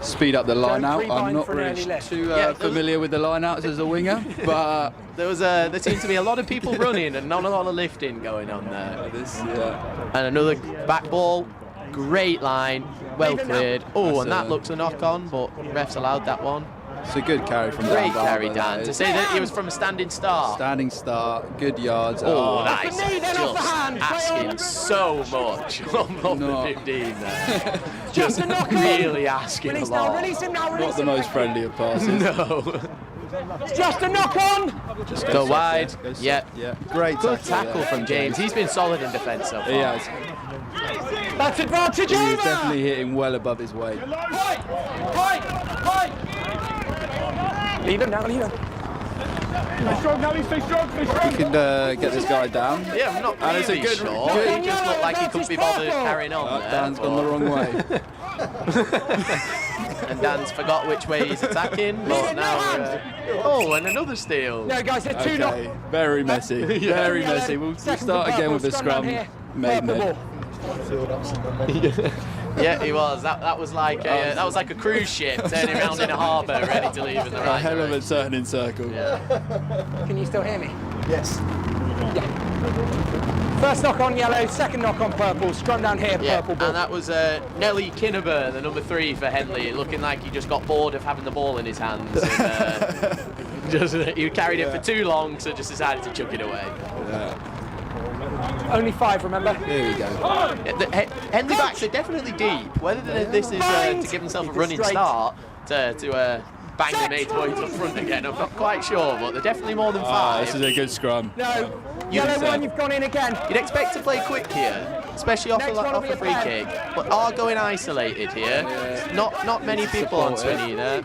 speed up the line Don't out. pre-bind I'm not for an really early lift. too Yeah, familiar with the line outs as a winger, but There seemed to be a lot of people running and not a lot of lifting going on there. And another back ball, great line, well cleared. Oh, and that looks a knock on, but refs allowed that one. it's a good carry from Great Dan carry, Barber, Dan. that To is. say that he was from a standing start. Standing start, good yards. Oh, that is Off the knee, then off the just hand. asking so much on No. the 15 there. Just Just a knock on. really asking a Release now, lot. release him now, Not release the him. most friendly of passes. No. Just a knock on. Go wide. Goes- Yeah. yeah. Great Good tackle tackle there. from James. He's been solid in defence so far. He has. That's advantage He over. is definitely hitting well above his weight. Leave him now, leave him. Stay strong, Nelly, stay strong, stay strong. He can get this guy down. Yeah, I'm not And it's a really good- sure. good- He just looked like he couldn't be bothered carrying on there. Dan's gone the wrong way. And Dan's forgot which way he's attacking. But now, oh, and another steal. No, guys, they're 2 knock. Okay, very messy. Very messy. We'll Second start for again purple, with the down scrum. here. Maidenhead. Purple. Yeah, he was. That was like a cruise ship turning around in a harbour, ready to leave in the A right hell of a direction. turning circle. Can you still hear me? Yes. First knock on yellow, second knock on purple, scrum down here, Yeah, purple ball. and that was Nelly Kinneber, the number 3 for Henley, looking like he just got bored of having the ball in his hands. And, he carried it for too long, so just decided to chuck it away. Only 5, remember? Here we go. Yeah, Henley backs are definitely deep. Whether this is to give himself a running start to bang the mate's boys up front again, I'm not quite sure, but they're definitely more than 5. This is a good scrum. No. Yellow one, you've gone in again. You'd expect to play quick here, especially off Next one will a be a free pen. kick, but are going isolated here. Not many people on Swinney there.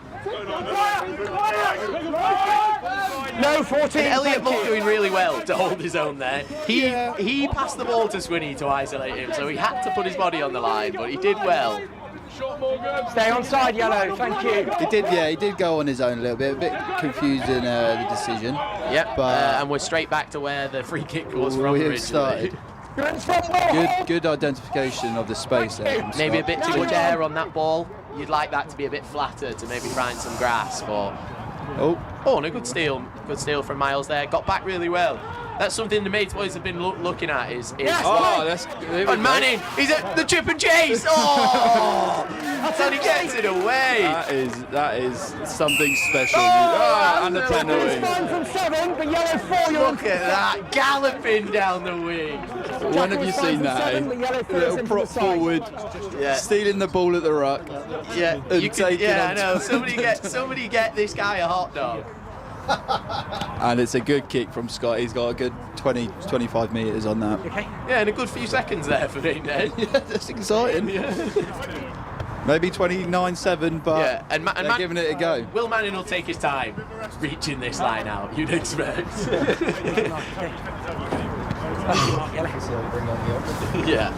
No, 14. And Elliot thank Muck you. doing really well to hold his own there. He passed the ball to Swinney to isolate him, so he had to put his body on the line, but he did well. Stay on side, yellow, thank you. He did go on his own a little bit. A bit confused in the decision. Yep, But- and we're straight back to where the free kick was from We have originally. started. Good identification of the space there. From Maybe a Scott. bit too much air on that ball. You'd like that to be a bit flatter to maybe find some grass, but Oh, oh, and a good steal from Miles there. Got back really well. That's something the Mates boys have been looking at. Is Oh, that's good. and Manning, he's at the chip and chase. Oh, that's how he gets it away. That is something special. And the penalty. Fine from 7, but yellow 4. Look at that, galloping down the wing. When have you seen that? Little prop forward, stealing the ball at the ruck. Yeah, And you could, take it yeah, on I know. Somebody get this guy a hot dog. And it's a good kick from Scott. He's got a good 20-25 metres on that. Okay. Yeah, and a good few seconds there for Maidenhead. Yeah, that's exciting. Maybe 29-7, but Yeah, and they're giving it a go. Will Manning will take his time reaching this line out, you'd expect. Yeah.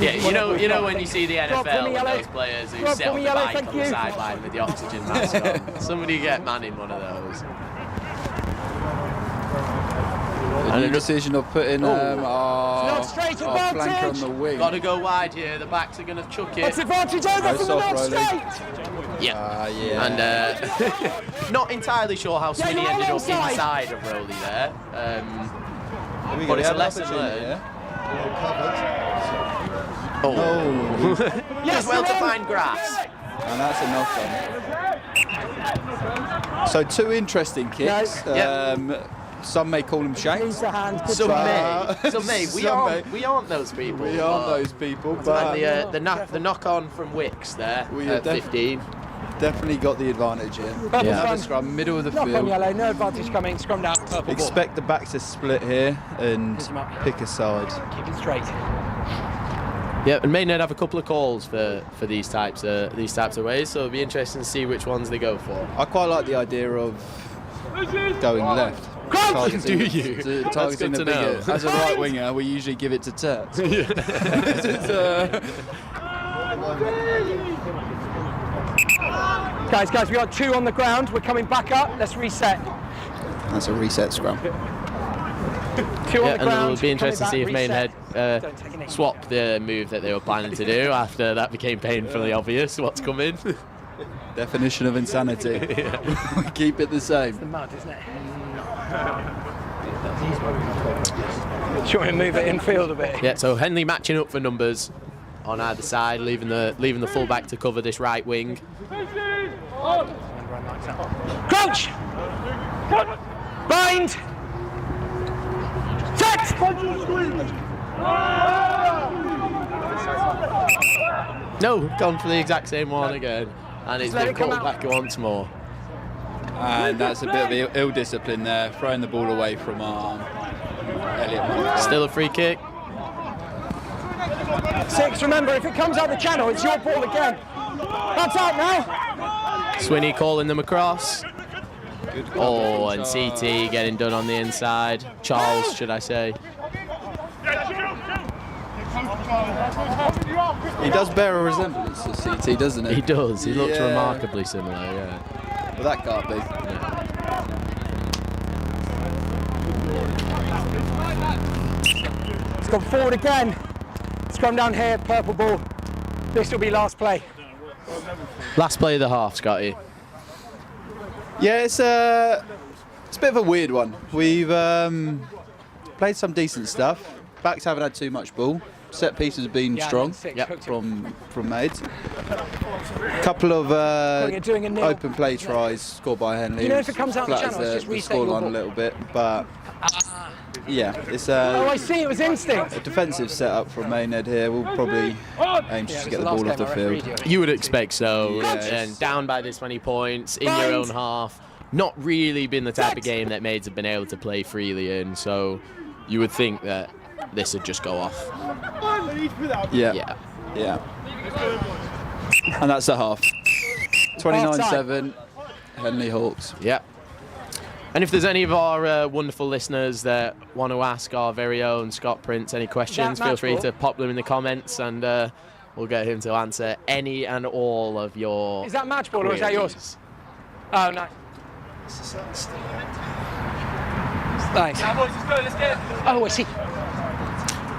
Yeah, you know when you see the NFL and those players who sit on the bike on the sideline with the oxygen mask on. Somebody get Manning one of those. A new decision of putting our flanker on the wing. Got to go wide here. The backs are going to chuck it. It's advantage over from the north straight. Yeah. Yeah. And not entirely sure how Swinney ended up inside of Rowley there. But it's a lesson learned. Yes, well to find grass. And that's a knock on. So 2 interesting kicks. Some may call them shanks. Some may. We aren't those people. We aren't those people. But And the knock on from Wicks there at 15. Definitely got the advantage here. Yeah. Scrum, middle of the Knock on field. yellow, no advantage coming, scrum down, purple ball. Expect the backs to split here and pick a side. Keep it straight. Yeah, and Maidenhead have a couple of calls for these types of ways, so it'll be interesting to see which ones they go for. I quite like the idea of going left. Do you? That's Targeting good the to know. bigger. As a right winger, we usually give it to Turt. Guys, we got 2 on the ground. We're coming back up. Let's reset. That's a reset scrum. 2 on Yeah, the and ground. it'll be interesting to see if coming back, Maidenhead Don't take any. swap the move that they were planning to do after that became painfully obvious what's coming. Definition of insanity. Keep it the same. The mud, isn't it? Trying to move it infield a bit. Yeah, so Henley matching up for numbers on either side, leaving the fullback to cover this right wing. Crouch! Bind! Set! No, gone for the exact same one again, and it's let been it come called out. back once more. And that's a bit of ill discipline there, throwing the ball away from arm. Elliot. Still a free kick. 6, remember, if it comes out the channel, it's your ball again. That's out now. Swinney calling them across. Oh, and CT getting done on the inside. Charles, should I say. He does bear a resemblance to CT, doesn't he? He does. He looks Yeah. remarkably similar, yeah. Well, that can't be. It's gone forward again. Scrum down here, purple ball. This will be last play. Last play of the half, Scotty. Yeah, it's a bit of a weird one. We've played some decent stuff. Backs haven't had too much ball. Set pieces have been strong from Maids. Couple of doing a nil. open play tries scored by Henley. You know, if it comes out the Flatters channel, it's just the reset your scoreline ball. a little bit, but yeah, it's Oh, I see, it was instinct. a defensive setup from Maidenhead here. We'll probably aim to just get the ball off the field. You would expect so. Yeah, And down by this many points in your own half. Not really been the type of game that Maids have been able to play freely in. So you would think that this would just go off. Yeah. And that's the half. 29-7, Henley Hawks. Yeah. And if there's any of our wonderful listeners that want to ask our very own Scott Prince any questions, feel free to pop them in the comments, and we'll get him to answer any and all of your Is that match ball or is that yours? queries. Oh, nice. Thanks. Oh, I see.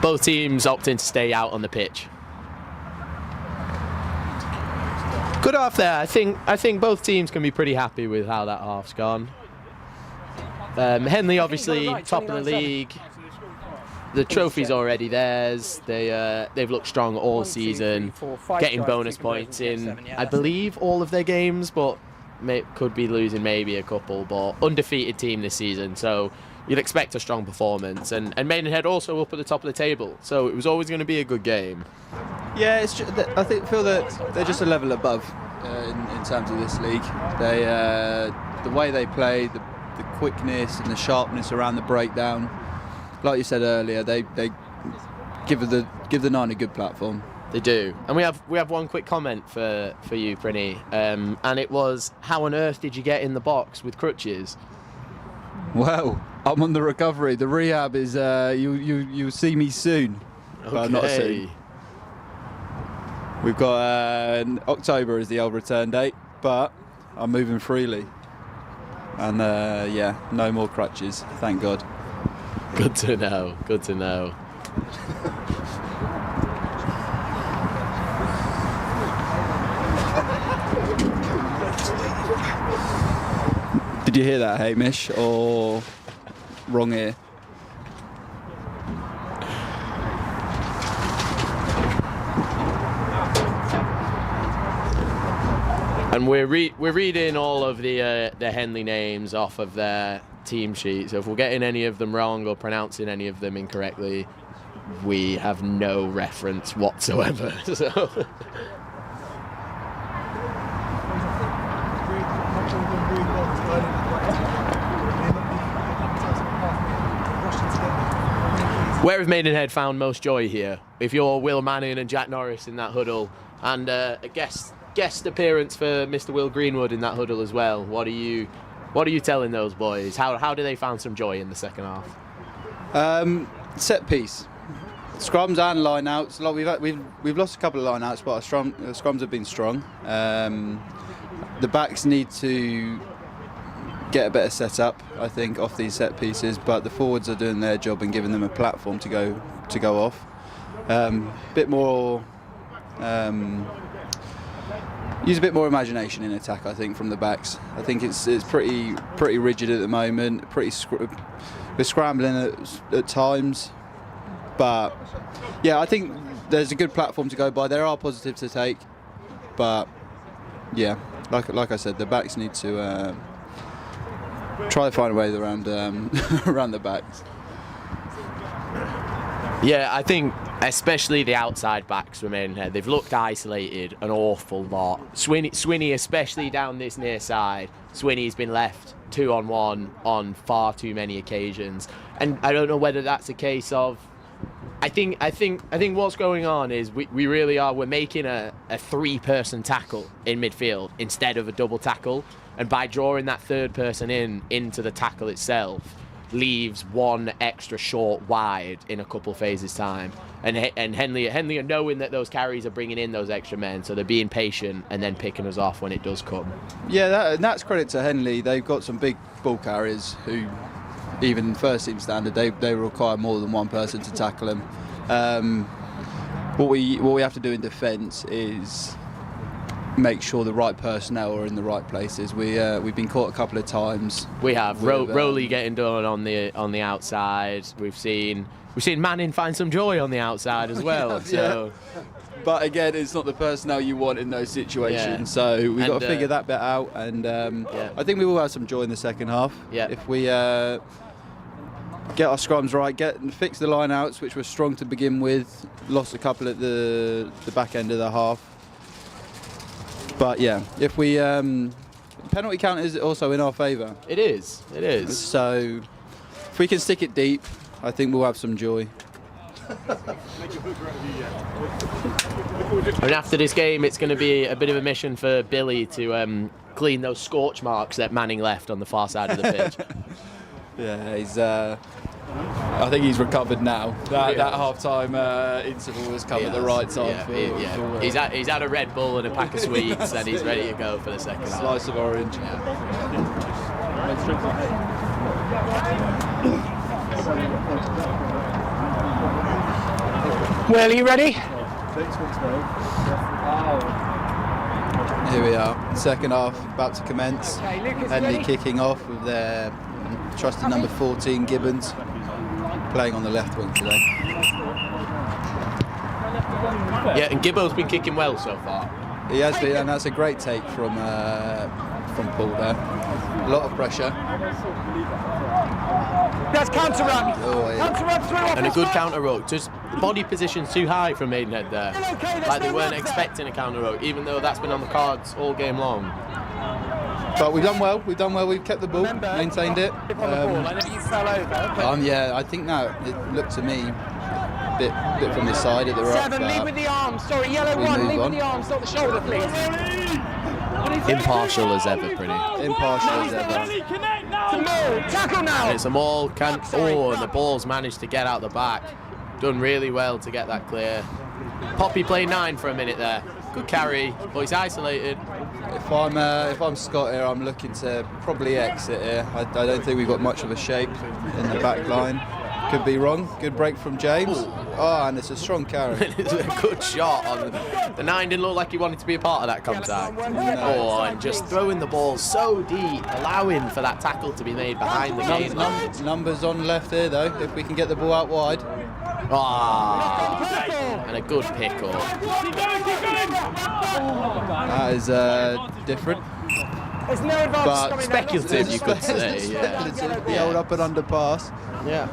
Both teams opting to stay out on the pitch. Good half there. I think both teams can be pretty happy with how that half's gone. Henley obviously top of the league. The trophy's already theirs. They've looked strong all season, getting bonus points in, I believe, all of their games, but could be losing maybe a couple. But undefeated team this season, so you'd expect a strong performance. And Maidenhead also up at the top of the table, so it was always going to be a good game. Yeah, it's just, I feel that they're just a level above in terms of this league. They the way they play, the quickness and the sharpness around the breakdown. Like you said earlier, they give the nine a good platform. They do. And we have one quick comment for you, Prinny, and it was, how on earth did you get in the box with crutches? Well, I'm on the recovery. The rehab is you'll see me soon. Okay. Well, not soon. We've got October is the old return date, but I'm moving freely. And yeah, no more crutches, thank God. Good to know, good to know. Did you hear that, Hamish, or wrong ear? And we're reading all of the Henley names off of their team sheet, so if we're getting any of them wrong or pronouncing any of them incorrectly, we have no reference whatsoever. So. Where have Maidenhead found most joy here? If you're Will Manning and Jack Norris in that huddle, and a guest appearance for Mr. Will Greenwood in that huddle as well, what are you telling those boys? How do they find some joy in the second half? Set piece, scrums and line outs. Like we've lost a couple of line outs, but our scrums have been strong. The backs need to get a better setup, I think, off these set pieces, but the forwards are doing their job and giving them a platform to go off. Bit more. Use a bit more imagination in attack, I think, from the backs. I think it's pretty rigid at the moment. We're scrambling at times, but yeah, I think there's a good platform to go by. There are positives to take, but yeah, like I said, the backs need to try to find a way around around the backs. Yeah, I think especially the outside backs for Maidenhead, they've looked isolated an awful lot. Swinney, especially down this near side, Swinney's been left 2-on-1 on far too many occasions, and I don't know whether that's a case of. I think what's going on is we really are. We're making a 3-person tackle in midfield instead of a double tackle, and by drawing that third person into the tackle itself, leaves one extra short wide in a couple phases time, and Henley are knowing that those carries are bringing in those extra men, so they're being patient and then picking us off when it does come. Yeah, that's credit to Henley. They've got some big ball carriers who, even first team standard, they require more than one person to tackle them. What we have to do in defence is make sure the right personnel are in the right places. We've been caught a couple of times. We have Rowley getting done on the outside. We've seen Manning find some joy on the outside as well. So, but again, it's not the personnel you want in those situations. Yeah. So we've got to figure that bit out. And I think we will have some joy in the second half. Yeah. If we get our scrums right, fix the line outs, which were strong to begin with. Lost a couple at the back end of the half. But yeah, if we penalty count is also in our favour. It is. So if we can stick it deep, I think we'll have some joy. And after this game, it's going to be a bit of a mission for Billy to clean those scorch marks that Manning left on the far side of the pitch. Yeah, he's. I think he's recovered now. That half-time interval has come at the right time. He's had a Red Bull and a pack of sweets, and he's ready to go for the second half. Slice of orange. Well, are you ready? Here we are, second half about to commence. Henley kicking off with their trusted number 14, Gibbons, playing on the left wing today. Yeah, and Gibbo's been kicking well so far. He has been, and that's a great take from Paul there. A lot of pressure. That's counter ruck. Oh, yeah. Counter ruck through off And a his good back. counter ruck. Just body position's too high from Maidenhead there. Like they weren't expecting a counter ruck, even though that's been on the cards all game long. But we've done well. We've kept the ball, maintained it. On the ball. I know you fell over. But Yeah, I think now it looked to me a bit from the side at the right. 7, lead with the arms. Sorry, yellow we 1, move lead on. with the arms, not the shoulder, please. Impartial as ever, pretty. Impartial as ever. It's a maul. Tackle now. And it's a maul. And the ball's managed to get out the back. Done really well to get that clear. Poppy played 9 for a minute there. Good carry, but he's isolated. If I'm Scott here, I'm looking to probably exit here. I don't think we've got much of a shape in the back line. Could be wrong. Good break from James. Ooh. Oh, and it's a strong carry. It's a good shot. The 9 didn't look like he wanted to be a part of that contact. Oh, and just throwing the ball so deep, allowing for that tackle to be made behind the game. Numbers on left here though, if we can get the ball out wide. Ah, and a good pick up. That is different. There's no advantage But coming speculative, you could say. Speculative. The old up and under pass. Yeah.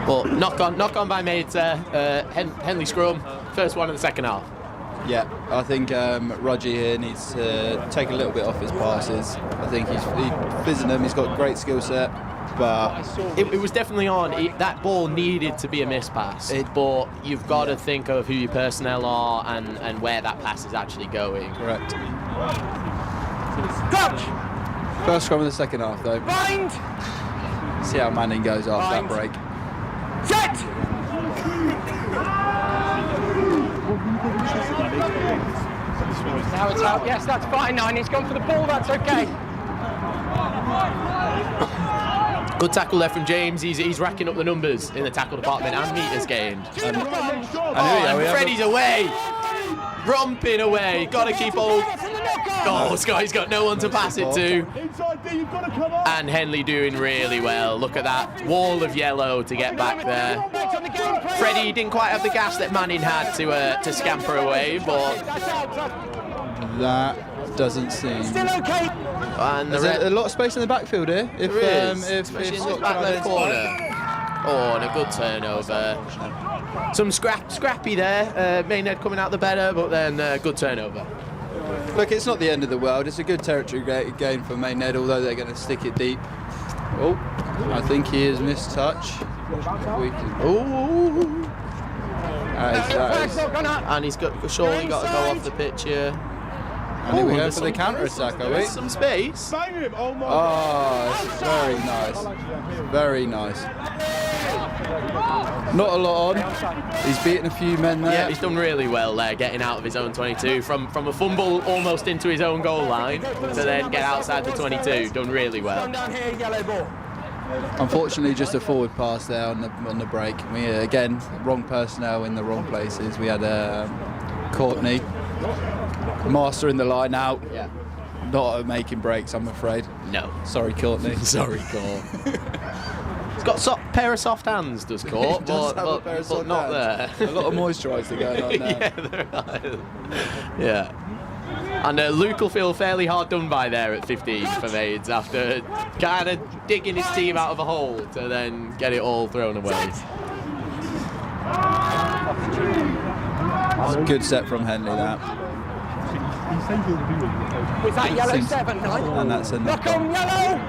But knock on by mates. Henley scrum, first one in the second half. Yeah, I think Rugby here needs to take a little bit off his passes. I think he's fizzing them. He's got great skill set, but It was definitely on. That ball needed to be a miss pass, but you've got to think of who your personnel are and where that pass is actually going. correct. Touch. First scrum of the second half though. Bind. See how Manning goes after that break. Set. Now it's out. Yes, that's fine. 9. He's gone for the ball. That's okay. Good tackle there from James. He's racking up the numbers in the tackle department and meters gained. And Freddie's away. Romping away. Got to keep hold. Oh, Scotty's got no one to pass it to. And Henley doing really well. Look at that wall of yellow to get back there. Freddie didn't quite have the gas that Manning had to scamper away, but That doesn't seem. Still okay. and There's a lot of space in the backfield here. If there is, if especially in the Scott back can left identify corner. Oh, and a good turnover. Some scrappy there. Maidenhead coming out the better, but then good turnover. it. Look, it's not the end of the world. It's a good territory gain for Maidenhead, although they're going to stick it deep. Oh, I think he is missed touch. Ooh. That is. And he's surely got to go off the pitch here. I think we're going there's for the counter attack, are we? There's some space. Oh, it's very nice. Very nice. Not a lot on. He's beaten a few men there. Yeah, he's done really well there, getting out of his own 22 from a fumble almost into his own goal line to then get outside the 22. Done really well. Down here, yellow ball. Unfortunately, just a forward pass there on the break. We again wrong personnel in the wrong places. We had Courtney, master in the line out. Yeah. Not making breaks, I'm afraid. No. Sorry, Courtney. Sorry, Court. He's got a pair of soft hands, does Court, Does but, have a pair of but soft not hands. there. A lot of moisturiser going on there. Yeah, there are. Yeah. And Luke will feel fairly hard done by there at 15 for Maids after kind of digging his team out of a hole to then get it all thrown away. It's a good set from Henley, that. Was that yellow Seems- 7, 9? And that's a Knock knock on yellow!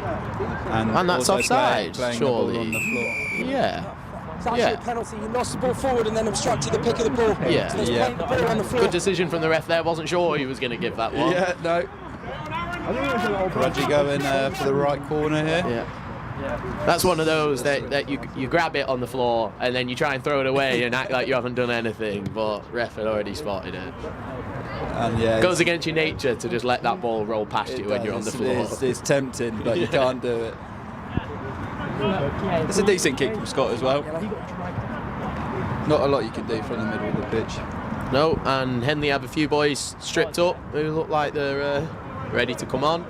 And that's also offside, playing the ball surely. on the floor. Yeah. It's actually a penalty. You lost the ball forward and then obstructed the pick of the ball. Yeah. So there's Yeah. playing the ball on the floor. Good decision from the ref there. Wasn't sure he was going to give that one. Yeah, no. Rudgy going for the right corner here. Yeah. That's one of those that you grab it on the floor and then you try and throw it away and act like you haven't done anything, but ref had already spotted it. And yeah, Goes against your nature to just let that ball roll past you when you're on the floor. It's tempting, but you can't do it. It's a decent kick from Scott as well. Not a lot you can do from the middle of the pitch. No, and Henley have a few boys stripped up who look like they're ready to come on.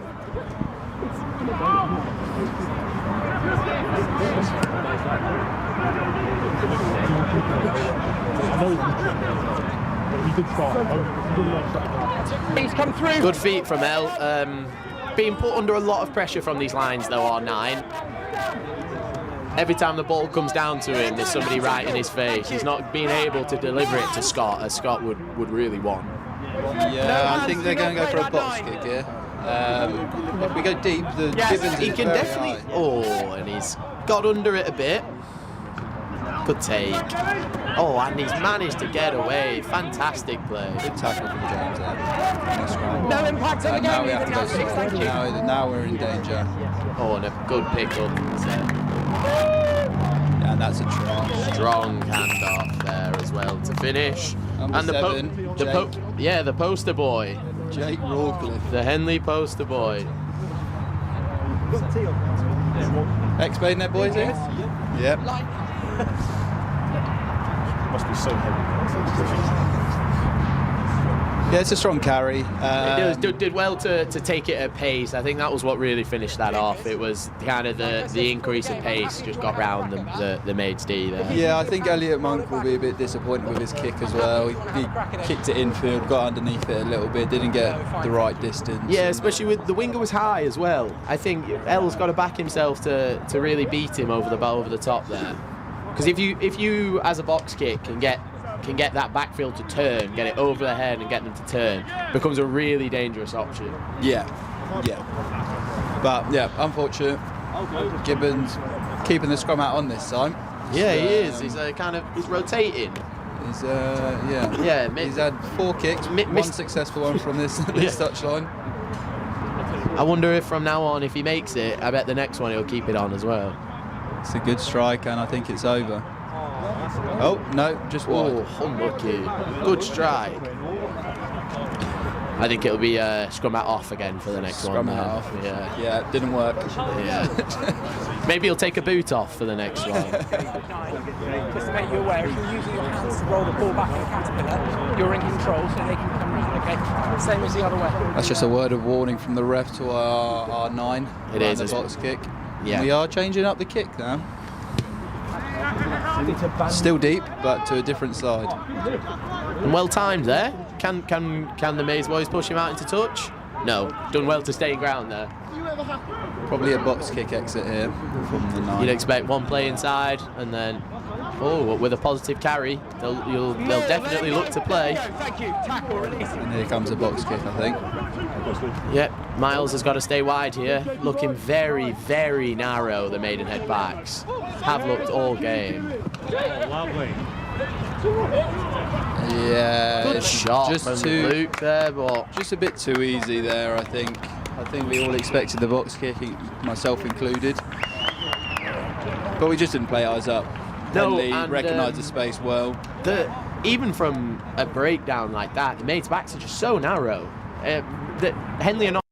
He's come through. Good feet from El. Being put under a lot of pressure from these lines though, R9. Every time the ball comes down to him, there's somebody right in his face. He's not being able to deliver it to Scott, as Scott would really want. Yeah, I think they're going to go for a box kick here. If we go deep, the Gibbons He is can very definitely. high. Oh, and he's got under it a bit. Good take. Oh, and he's managed to get away. Fantastic play. Good tackle from James there. Nice scrum. No impact on the Now game. we have to go Six, thank you. now we're in danger. Oh, and a good pick up. Yeah, and that's a try. Strong handoff there as well to finish. Number And seven, the poster boy, Jake Rawcliffe. the Henley poster boy. Ex-Maidenhead boys here? Yep. Must be so heavy. Yeah, it's a strong carry. Did well to take it at pace. I think that was what really finished that off. It was kind of the increase in pace just got round the Maids D there. Yeah, I think Elliot Monk will be a bit disappointed with his kick as well. He kicked it infield, got underneath it a little bit, didn't get the right distance. Yeah, especially with the winger was high as well. I think El's got to back himself to really beat him over the top there. Because if you as a box kick can get that backfield to turn, get it over the head and get them to turn, becomes a really dangerous option. Yeah. But yeah, unfortunate. Gibbons keeping the scrum out on this time. Yeah, he is. He's he's rotating. He's He's had 4 kicks, one successful one from this touchline. I wonder if from now on, if he makes it, I bet the next one he'll keep it on as well. It's a good strike, and I think it's over. Oh no, just wide. Oh, unlucky. Good strike. I think it'll be scrum out off again for the next Scrum one. it off. Yeah. It didn't work. Yeah. Maybe he'll take a boot off for the next one. Just to make you aware, if you're using your hands to roll the ball back in a caterpillar, you're in control, so they can come round, okay? Same as the other way. That's just a word of warning from the ref to our 9. It is, The isn't box kick. Yeah. We are changing up the kick now. Still deep, but to a different side. And well timed there. Can the Maze boys push him out into touch? No. Done well to stay in ground there. Probably a box kick exit here from the 9. You'd expect one play inside, and then with a positive carry, they'll definitely look to play. Thank you. Tackle, release. And here comes a box kick, I think. Yep, Miles has got to stay wide here. Looking very, very narrow, the Maidenhead backs. Have looked all game. Lovely. Yeah. Good it's shot from Luke there, but just a bit too easy there, I think. I think we all expected the box kick, myself included. But we just didn't play eyes up. No, Henley and, recognised the space well. even from a breakdown like that, the Maids' backs are just so narrow. Henley are not.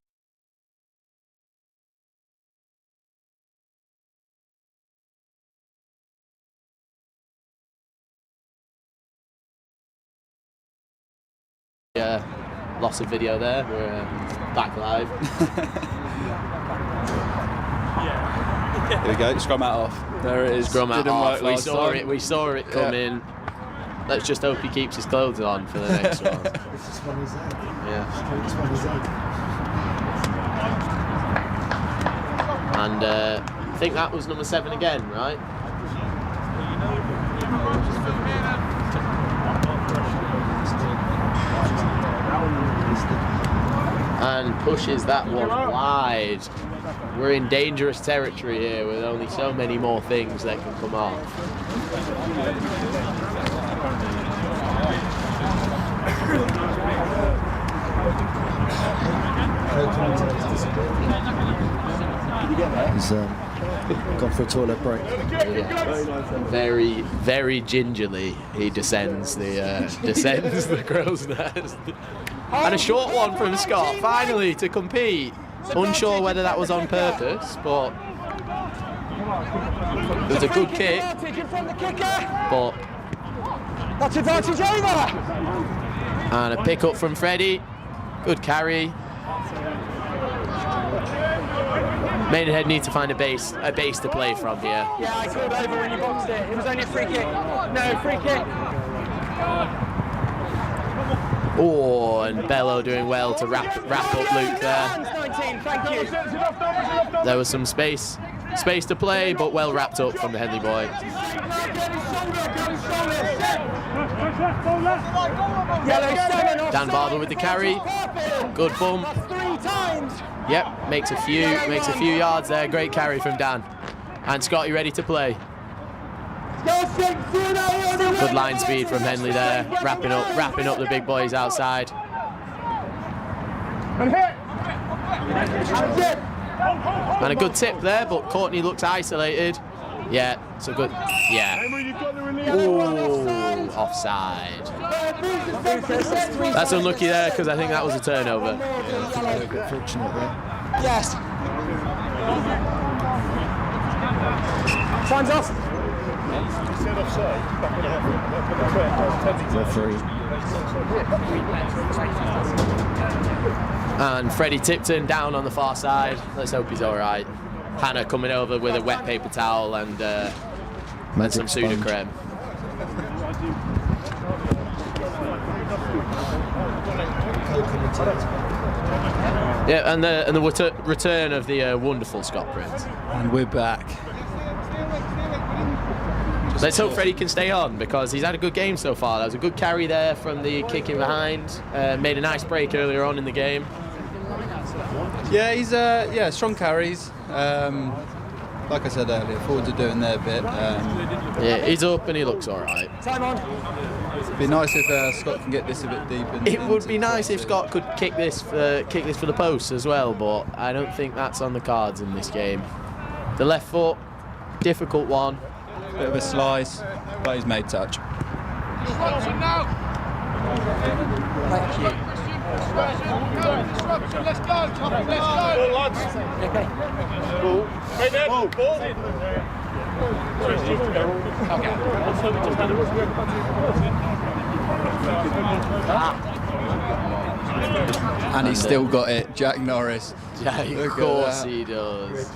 Loss of video there. We're back live. Here we go. Scrum out off. There it is. Scrum out Didn't off. work last time. We saw it come in. Let's just hope he keeps his clothes on for the next one. This one is out. Yeah. This one is out. And I think that was number 7 again, right? And pushes that one wide. We're in dangerous territory here with only so many more things that can come off. He's gone for a toilet break. Yeah. Very, very gingerly he descends the crow's nest. And a short one from Scott, finally to compete. Unsure whether that was on purpose, but it was a good kick. But that's advantage over. And a pick up from Freddie. Good carry. Maidenhead need to find a base to play from here. Yeah, I called over when you boxed it. It was only a free kick. No, free kick. Oh, and Bello doing well to wrap up Luke there. 19, thank you. There was some space to play, but well wrapped up from the Henley boy. Dan Barber with the carry. Good bump. 3 times. Yep, makes a few yards there. Great carry from Dan. And Scotty ready to play. Good line speed from Henley there, wrapping up the big boys outside. And a good tip there, but Courtney looks isolated. Yeah, it's a good. Yeah. Ooh, offside. That's unlucky there because I think that was a turnover. Yeah, a bit fortunate there. Yes. Time's off. And Freddie Tipton down on the far side. Let's hope he's all right. Hannah coming over with a wet paper towel and some Sudocreme. Yeah, and the return of the wonderful Scott Prince. And we're back. Let's hope Freddie can stay on because he's had a good game so far. There was a good carry there from the kicking behind. Made a nice break earlier on in the game. Yeah, he's strong carries. Like I said earlier, forwards are doing their bit. Yeah, he's up and he looks all right. Time on. It'd be nice if Scott can get this a bit deep. It would be nice if Scott could kick this for the post as well, but I don't think that's on the cards in this game. The left foot, difficult one. Bit of a slice, but he's made touch. Thank you. Let's go. Okay. And he's still got it, Jack Norris. Yeah, of course he does.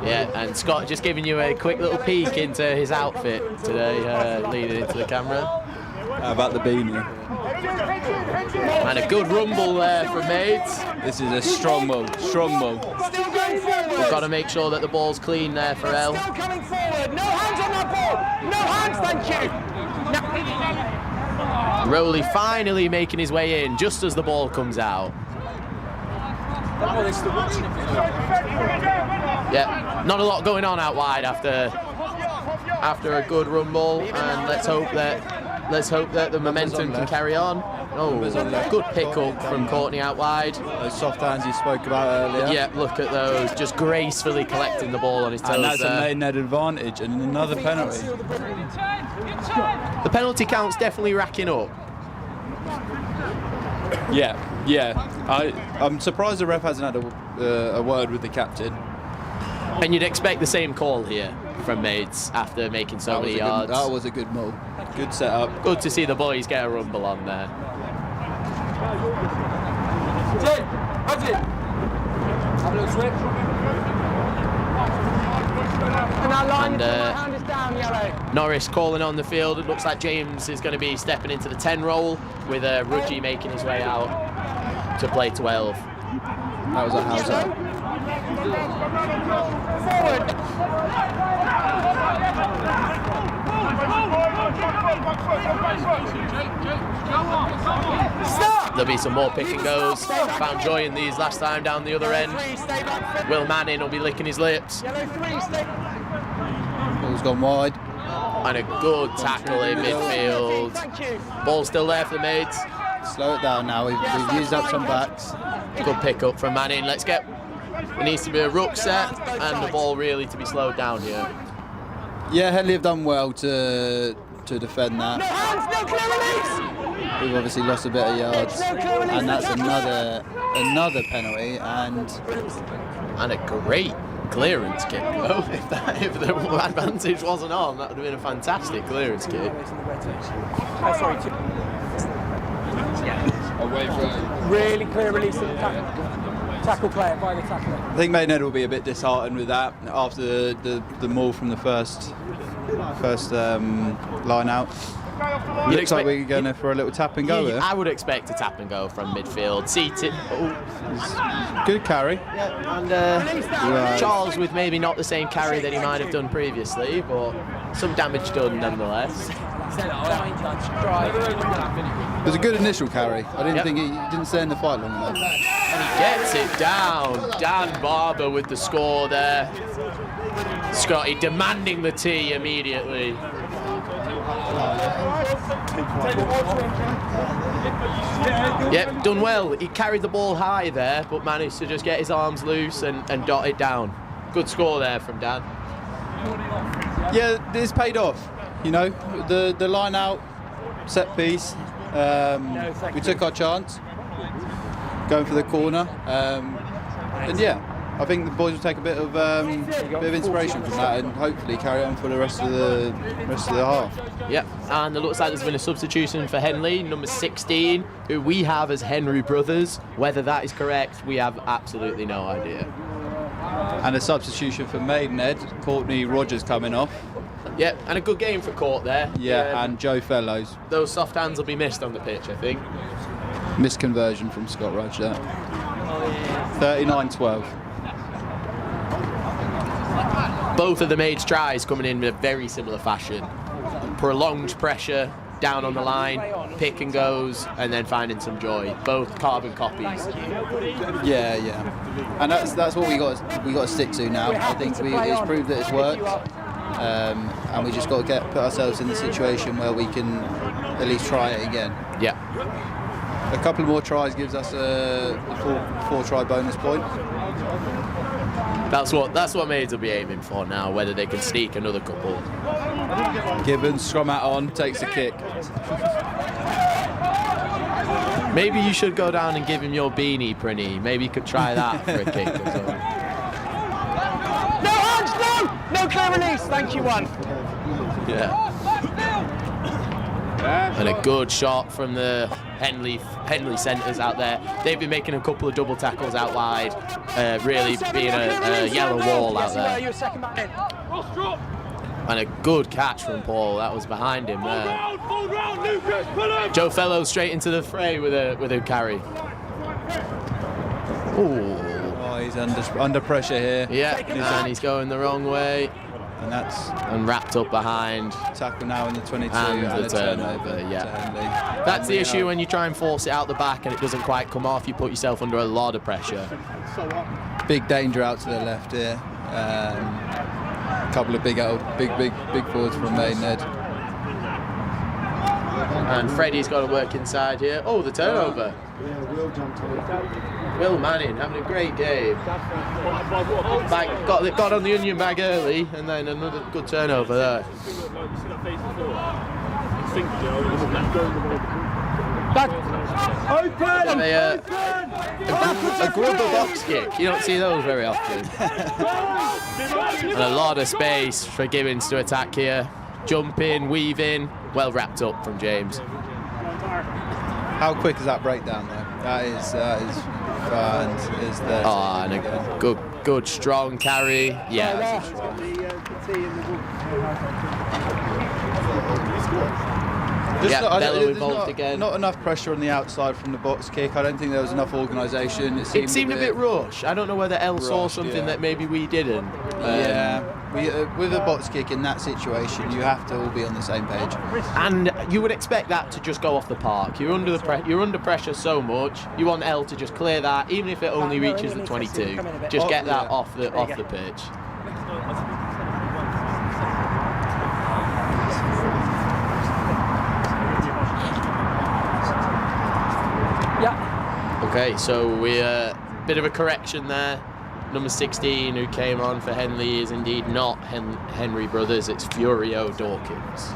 Yeah, and Scott just giving you a quick little peek into his outfit today, leading into the camera. How about the beanie? And a good rumble there from Maids. This is a strong move, strong move. Still going forward. We've got to make sure that the ball's clean there for Elle. Still coming forward. No hands on that ball. No hands, thank you. Rowley finally making his way in just as the ball comes out. Yeah, not a lot going on out wide after a good rumble, and let's hope that the momentum can carry on. Oh, good pick-up from Courtney out wide. Those soft hands you spoke about earlier. Yeah, look at those, just gracefully collecting the ball on his toes. And that's there. a Maidenhead advantage, and another penalty. The penalty count's definitely racking up. Yeah. I'm surprised the ref hasn't had a word with the captain. And you'd expect the same call here from Maids after making so many yards. That was a good move. Good setup. Good to see the boys get a rumble on there. Have a little switch. And now line And, until my hand is down, yellow. Norris calling on the field. It looks like James is going to be stepping into the 10 role with Rugby making his way out to play 12. That was a house out. Forward. Stop. There'll be some more pick and goes. Found joy in these last time down the other end. Stay back. Will Manning will be licking his lips. Yellow 3, stay. Ball's gone wide. And a good tackle in midfield. Thank you. Ball still there for the Maids. Slow it down now. We've used up some backs. Good pick up from Manning. It needs to be a ruck set and the ball really to be slowed down here. Yeah, Henley have done well to defend that. No hands, no clear release. We've obviously lost a bit of yards, No clear release. and that's another penalty. And a great clearance kick though. If the advantage wasn't on, that would have been a fantastic clearance kick. away from. Really clear release of the tackle. tackle player by the tackler. I think Maidenhead will be a bit disheartened with that after the maul from the first line out. Looks like we're going for a little tap and go there. I would expect a tap and go from midfield. Seated. Good carry. Yeah, and Charles with maybe not the same carry that he might have done previously, but some damage done nonetheless. It was a good initial carry. I didn't think he didn't stay in the fight long enough. And he gets it down. Dan Barber with the score there. Scotty demanding the tee immediately. Yep, done well. He carried the ball high there, but managed to just get his arms loose and dot it down. Good score there from Dan. Yeah, this paid off. You know, the line out, set piece. We took our chance, going for the corner, and yeah, I think the boys will take a bit of inspiration from that and hopefully carry on for the rest of the half. Yep, and it looks like there's been a substitution for Henley, number 16, who we have as Henry Brothers. Whether that is correct, we have absolutely no idea. And a substitution for Maidenhead, Courtney Rogers coming off. Yep, and a good game for Court there. Yeah, and Joe Fellows. Those soft hands will be missed on the pitch, I think. Misconversion from Scott Rudge there. 39-12. Both of the maids' tries coming in a very similar fashion. Prolonged pressure, down on the line, pick and goes, and then finding some joy. Both carbon copies. Yeah, and that's what we got to stick to now. I think it's proved that it's worked, and we just got to put ourselves in the situation where we can at least try it again. Yeah. A couple more tries gives us a four try bonus point. That's what maids will be aiming for now, whether they can sneak another couple. Gibbons, scrum hat on, takes a kick. Maybe you should go down and give him your beanie, Prinny. Maybe you could try that for a kick or something. No hands, no! No clear release, thank you, one. Yeah. And a good shot from the Henley centres out there. They've been making a couple of double tackles out wide, really being a yellow wall out there. And a good catch from Paul. That was behind him there. Joe Fellows straight into the fray with a carry. Ooh. Oh, he's under pressure here. Yeah, and he's going the wrong way. And wrapped up behind. Tackle now in the 22 and the turnover, yeah. That's the issue when you try and force it out the back and it doesn't quite come off. You put yourself under a lot of pressure. Big danger out to the left here. A couple of big forwards from Maidenhead. And Freddie's got to work inside here. Oh, the turnover. Will Manning having a great game. Got on the onion bag early, and then another good turnover there. Open! A grubber box kick. You don't see those very often. And a lot of space for Gibbons to attack here. Jumping, weaving, well wrapped up from James. How quick is that breakdown though? That is there. Oh, and a good strong carry. Yeah. Bello involved again. Not enough pressure on the outside from the box kick. I don't think there was enough organisation. It seemed a bit rushed. I don't know whether Elle saw something that maybe we didn't. With a box kick in that situation, you have to all be on the same page. And you would expect that to just go off the park. You're under pressure so much. You want Elle to just clear that, even if it only reaches the 22. Just get that off the pitch. Yeah. Okay, so we bit of a correction there. Number 16, who came on for Henley, is indeed not Henry Brothers. It's Furio Dawkins.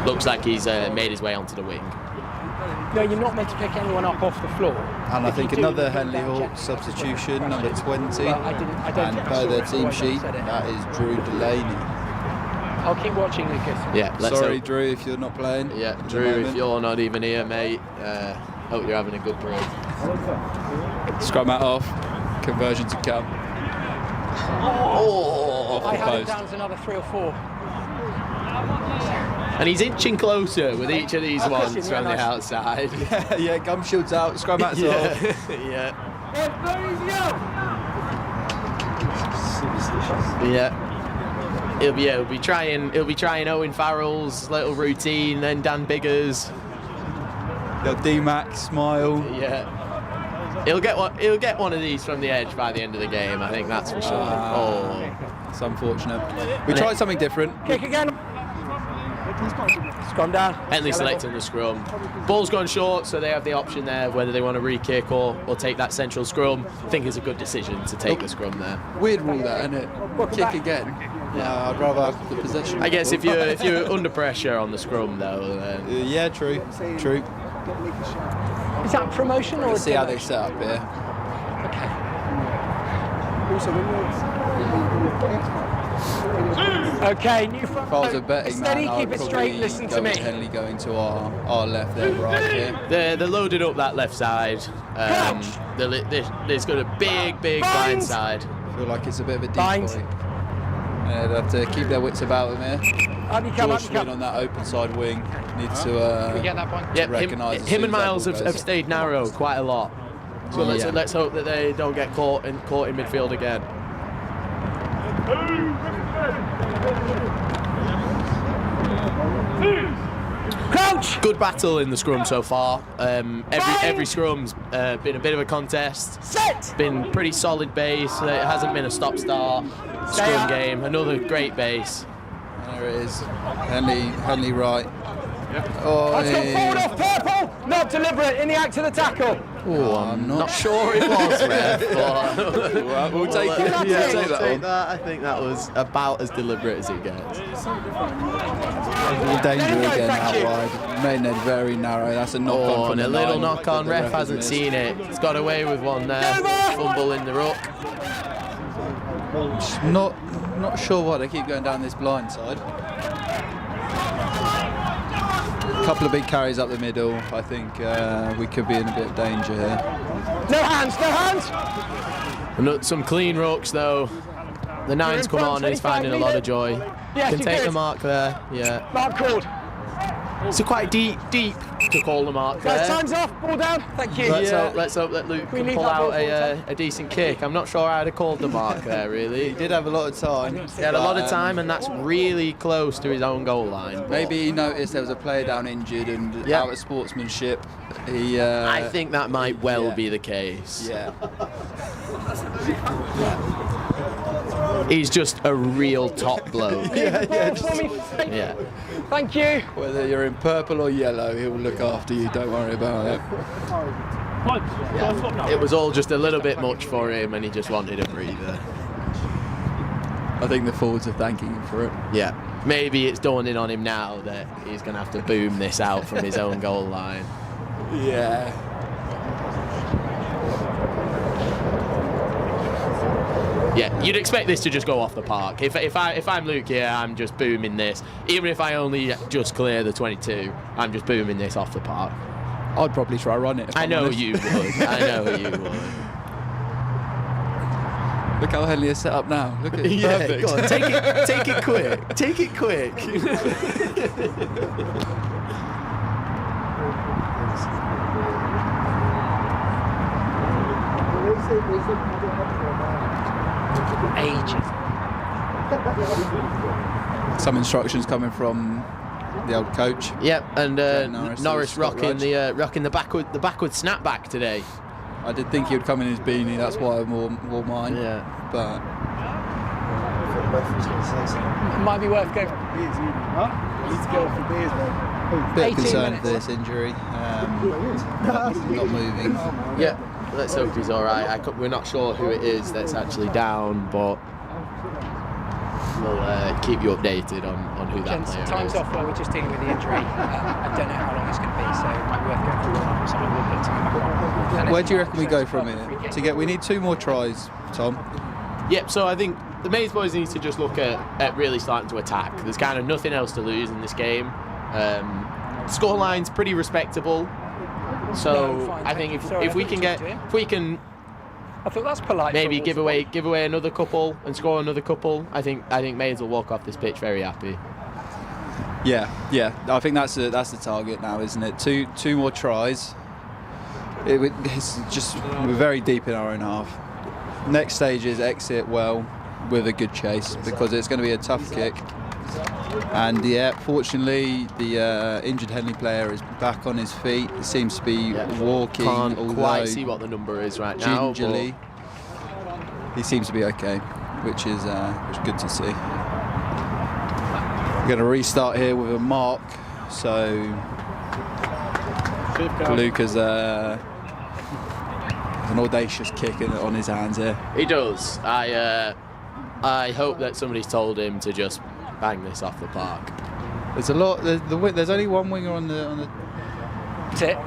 Looks like he's made his way onto the wing. No, you're not meant to pick anyone up off the floor. And I think another Henley Hawk substitution, number 20. And per their team sheet, that is Drew Delaney. I'll keep watching, Lucas. Yeah, sorry, Drew, if you're not playing. Yeah, Drew, if you're not even here, mate. Hope you're having a good break. Scrum out off. Conversion to come. Oh, I had it post. down as another 3 or 4. and he's inching closer with each of these ones Christian, from yeah, the nice. outside. Yeah, gum shields out, scrum out off. Yeah. Yeah. He'll be trying Owen Farrell's little routine, then Dan Bigger's. Got D-Max, smile. Yeah. He'll get one of these from the edge by the end of the game, I think that's for sure. Oh. It's unfortunate. We tried something different. Kick again. Scrum down. Henley selecting the scrum. Ball's gone short, so they have the option there whether they want to re-kick or take that central scrum. I think it's a good decision to take the scrum there. Weird rule that, isn't it? Kick again. Yeah, I'd rather have the possession. I guess if you're under pressure on the scrum though, then Yeah, true. Is that a promotion or Let's a see how they demotion? set up here. Okay, new front. If I was a betting Steady, man, I keep would it straight, probably listen go to with me. Henley going to our left, their right here. they're loaded up that left side. There's got a big blind side. I feel like it's a bit of a Bind. decoy. Yeah, they have to keep their wits about them here. Up you come, up George you Flynn come. on that open side wing needs to Get that point. Yep, recognise as him soon and as that Miles ball have goes. stayed narrow quite a lot. So let's hope that they don't get caught in midfield again. Crouch! Good battle in the scrum so far. Every scrum's been a bit of a contest. Set! Been pretty solid base. It hasn't been a stop-start scrum out. game. Another great base. There it is. Henley right. Oh, Let's go forward off purple! Not deliberate, in the act of the tackle. Oh, I'm not sure it was, Ref, but We'll take it. Yeah, Yeah, take take that on. I think that was about as deliberate as it gets. Danger There you go, again thank out you. wide. Maidenhead very narrow. That's a knock on Oh, from and the a little line knock on. that the Ref has hasn't missed. seen it. He's got away with one there. Fumble in the ruck. Not sure why they keep going down this blind side. A couple of big carries up the middle. I think we could be in a bit of danger here. No hands, no hands! And some clean rucks though. The nine's in come front, on and he's 25 finding a lot of joy. Yes, Can you take did. the mark there. Yeah. Mark called. It's quite deep to call the mark Guys, there. time's off, ball down. Thank you. Let's hope that Luke We can leave pull that ball out forward, a decent kick. I'm not sure I'd have called the mark there really. He did have a lot of time. He had a lot of time and that's really close to his own goal line. Maybe he noticed there was a player down injured and Yeah. out of sportsmanship. He. I think that might well yeah. be the case. Yeah. He's just a real top bloke. Yeah. Thank you. Whether you're in purple or yellow, he'll look after you. Don't worry about it. It was all just a little bit much for him and he just wanted a breather. I think the forwards are thanking him for it. Yeah. Maybe it's dawning on him now that he's going to have to boom this out from his own goal line. Yeah. Yeah, you'd expect this to just go off the park. If I'm Luke here, I'm just booming this. Even if I only just clear the 22, I'm just booming this off the park. I'd probably try run it. If I I'm know honest. you would. I know you would. Look how Henley is set up now. Look at it. Yeah, Perfect. go on, take it quick. Take it quick. Ages. Some instructions coming from the old coach. Yep, and Norris Norris has got rocking the backward snapback today. I did think he would come in his beanie. That's why I wore mine. Yeah. But It might be worth going. bit 18 concerned minutes. for this injury. Not moving. Yeah, let's hope he's all right. We're not sure who it is that's actually down, but we'll keep you updated on who that Gents, player time's is. off while we're just dealing with the injury. I don't know how long it's going to be, so it might be worth going for a warm-up. Someone will put time back on. And Where if do you not, reckon we show go us from about the free here? kick. We need 2 more tries, Tom. Yep, so I think the Maze boys need to just look at really starting to attack. There's kind of nothing else to lose in this game. Scoreline's pretty respectable. So No, fine, I thank think you. Sorry, if I we thought can you get, were doing. if we can I thought that's polite. maybe for a give away another couple and score another couple, I think Maids will walk off this pitch very happy. Yeah. I think that's the target now, isn't it? Two more tries. It's just we're very deep in our own half. Next stage is exit well with a good chase because it's going to be a tough kick. And yeah, fortunately, the injured Henley player is back on his feet. He seems to be walking. Can't although quite see what the number is right now. gingerly, he seems to be okay, which is good to see. We're going to restart here with a mark. So Luke has an audacious kick on his hands here. He does. I hope that somebody's told him to just bang this off the park. There's a lot. There's only one winger on the. That's it.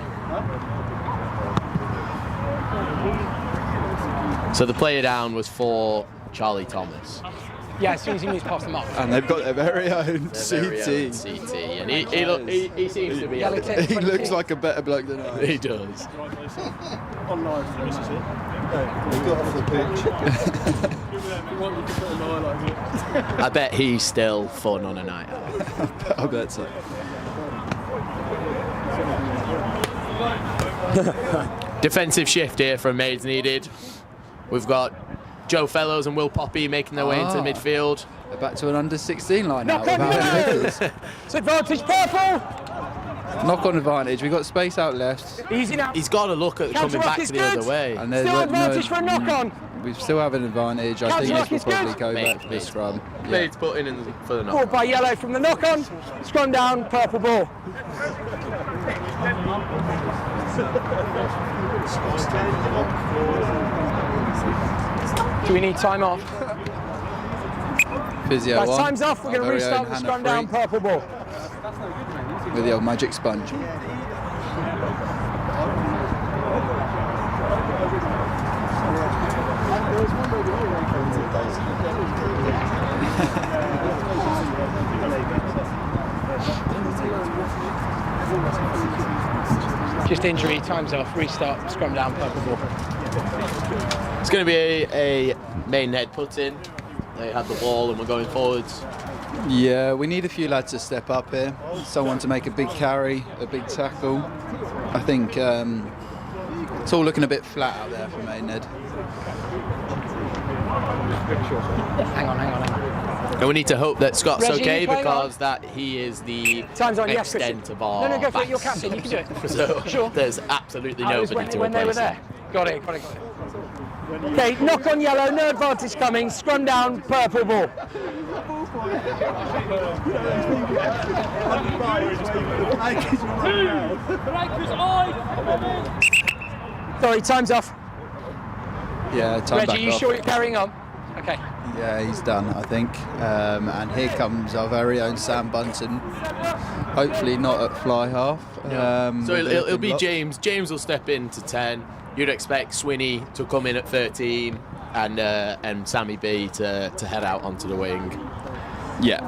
So the player down was for Charlie Thomas. Yeah, as soon as he moves past the mark. And they've got their very own Their very own CT. CT, and he seems to be. Yellow able to- tip. He looks like a better bloke than I. He does. Online for the missus here. He got off the pitch. I bet he's still fun on a night out. I bet so. Defensive shift here from Maids needed. We've got Joe Fellows and Will Poppy making their way into midfield. They're back to an under-16 line now. Knock on without yellow. Nicholas. It's advantage purple. Knock on advantage. We've got space out left. Easy now. He's got to look at coming Counter-ruck back is to the good. other way. And there's Still advantage for a knock on. We still have an advantage. I think Counter-ruck this will is probably good. go Mate, back for the mate. scrum. Maids putting in for the knock. Ball by yellow from the knock on. Scrum down, purple ball. Do we need time off? Physio Guys, one. time's off. We're going to Our very restart own with Hannah scrum down, Freak purple ball. with the old magic sponge. Just injury, time's off. Restart, scrum down, purple ball. It's going to be a Maidenhead put in. They have the ball and we're going forwards. Yeah, we need a few lads to step up here. Someone to make a big carry, a big tackle. I think it's all looking a bit flat out there for Maidenhead. Hang on. And we need to hope that Scott's Reggie, okay you playing because that he is the Time's on, yes, Christian. extent of our No, go for it. You're backs. captain. You can do it. So Sure. there's absolutely That was nobody to when they were replace there. him. Got it. Okay, knock on yellow, no advantage coming. Scrum down, purple ball. Sorry, time's off. Yeah, time Reggie, back you off. sure you're carrying on? Okay. Yeah, he's done, I think. And here comes our very own Sam Bunton. Hopefully not at fly half. So with the it'll be block. James. James will step in to 10. You'd expect Swinney to come in at 13 and Sammy B to head out onto the wing. Yeah,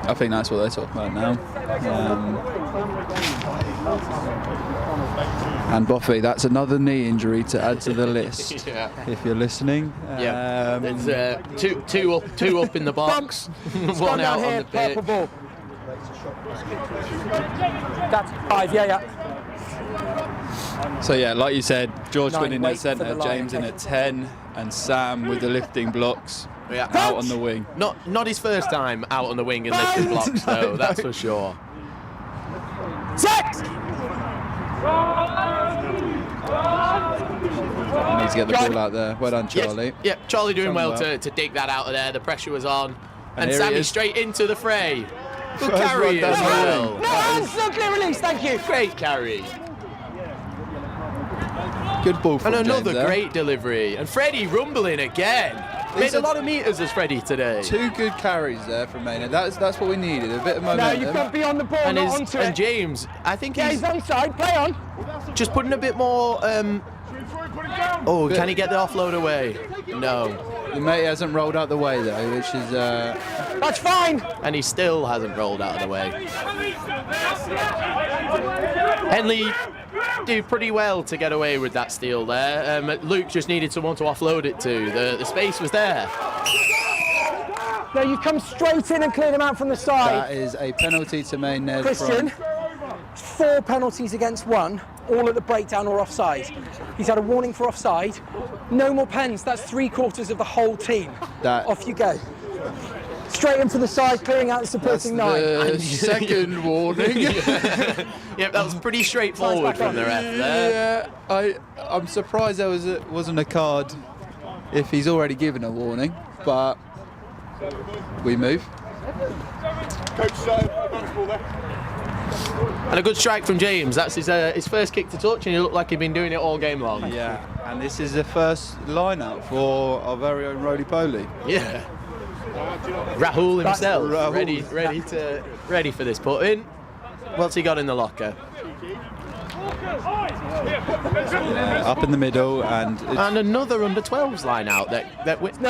I think that's what they're talking about now. And Boffy, that's another knee injury to add to the list. Yeah. If you're listening. Yeah. There's two up in the box, Scrum one out down on here, the pitch. purple ball. That's 5, yeah. So yeah, like you said, George 9, winning wait at centre, for the line, James in okay. at 10, and Sam with the lifting blocks Yeah. out on the wing. Not his first time out on the wing and lifting blocks, though. That's for sure. Set! Needs to get the ball out there. Well done, Charlie. Yes. Yep, Charlie doing Done well well. to dig that out of there. The pressure was on. And And here he Sammy is. straight into the fray. Good First carry run as down the well. wing. No hands, no clear release, thank you. Great carry. Good ball from And James another there. great delivery. And Freddie rumbling again. Made These a are- lot of meters as Freddie today. Two good carries there from Maynard. That's what we needed. A bit of No, momentum. you've got to be on the ball, And, not his, onto and it. James, I think Yeah, he's he's onside, play on. just putting a bit more. Oh, can he get the offload away? No. The mate hasn't rolled out the way though, which is That's fine. And he still hasn't rolled out of the way. Henley do pretty well to get away with that steal there. Luke just needed someone to offload it to. The space was there. No, you've come straight in and cleared him out from the side. That is a penalty to Maidenhead. Christian, 4 penalties against 1, all at the breakdown or offside. He's had a warning for offside. No more pens. That's 3/4 of the whole team. Off you go. Straight in for the side, clearing out the supporting 9. The second warning. Yep, that was pretty straightforward from the ref there. Yeah, I'm surprised there wasn't a card if he's already given a warning, but we move. And a good strike from James. That's his first kick to touch, and he looked like he'd been doing it all game long. Yeah, and this is the first line-out for our very own roly-poly. Yeah. Rahul himself, ready for this put-in. What's he got in the locker? Up in the middle, and another under-12s line out. No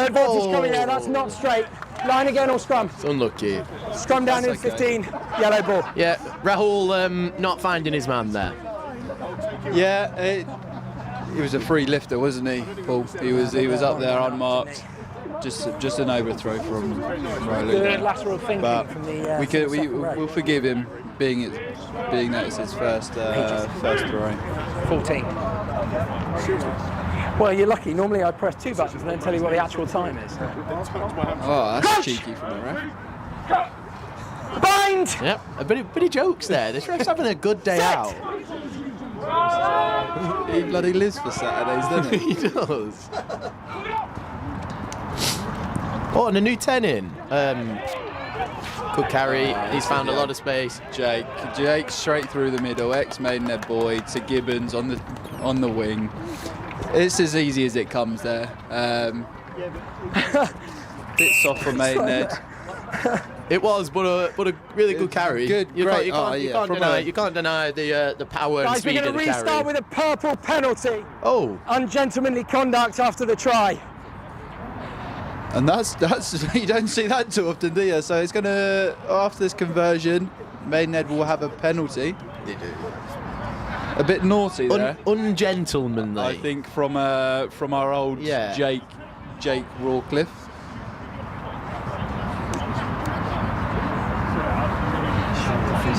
advantage coming there. That's not straight. Line again or scrum? It's unlucky. Scrum down in 15. Yellow ball. Yeah, Rahul not finding his man there. Yeah, he was a free lifter, wasn't he, Paul? He was up there unmarked. Just an overthrow from Rowley. Good lateral thinking from the. We'll forgive him, being that it's his first throw. 14. Well, you're lucky. Normally I press 2 buttons and then tell you what the actual time is. Oh, that's cheeky from the ref. Bind! Yep, a bit of jokes there. This ref's having a good day out. He bloody lives for Saturdays, doesn't he? He does. Oh, and a new 10 in. Good carry. He's found a lot of space. Jake straight through the middle. Ex-Maidenhead boy to Gibbons on the wing. It's as easy as it comes there. Bit soft for Maidenhead. It was, but a really good carry. Great. You can't deny the power and speed of the carry. Guys, we're going to restart with a purple penalty. Oh. Ungentlemanly conduct after the try. And that's you don't see that too often, do you? So it's going to, after this conversion, Maidenhead will have a penalty. They do. A bit naughty there. Ungentlemanly. I think from our old Jake Rawcliffe.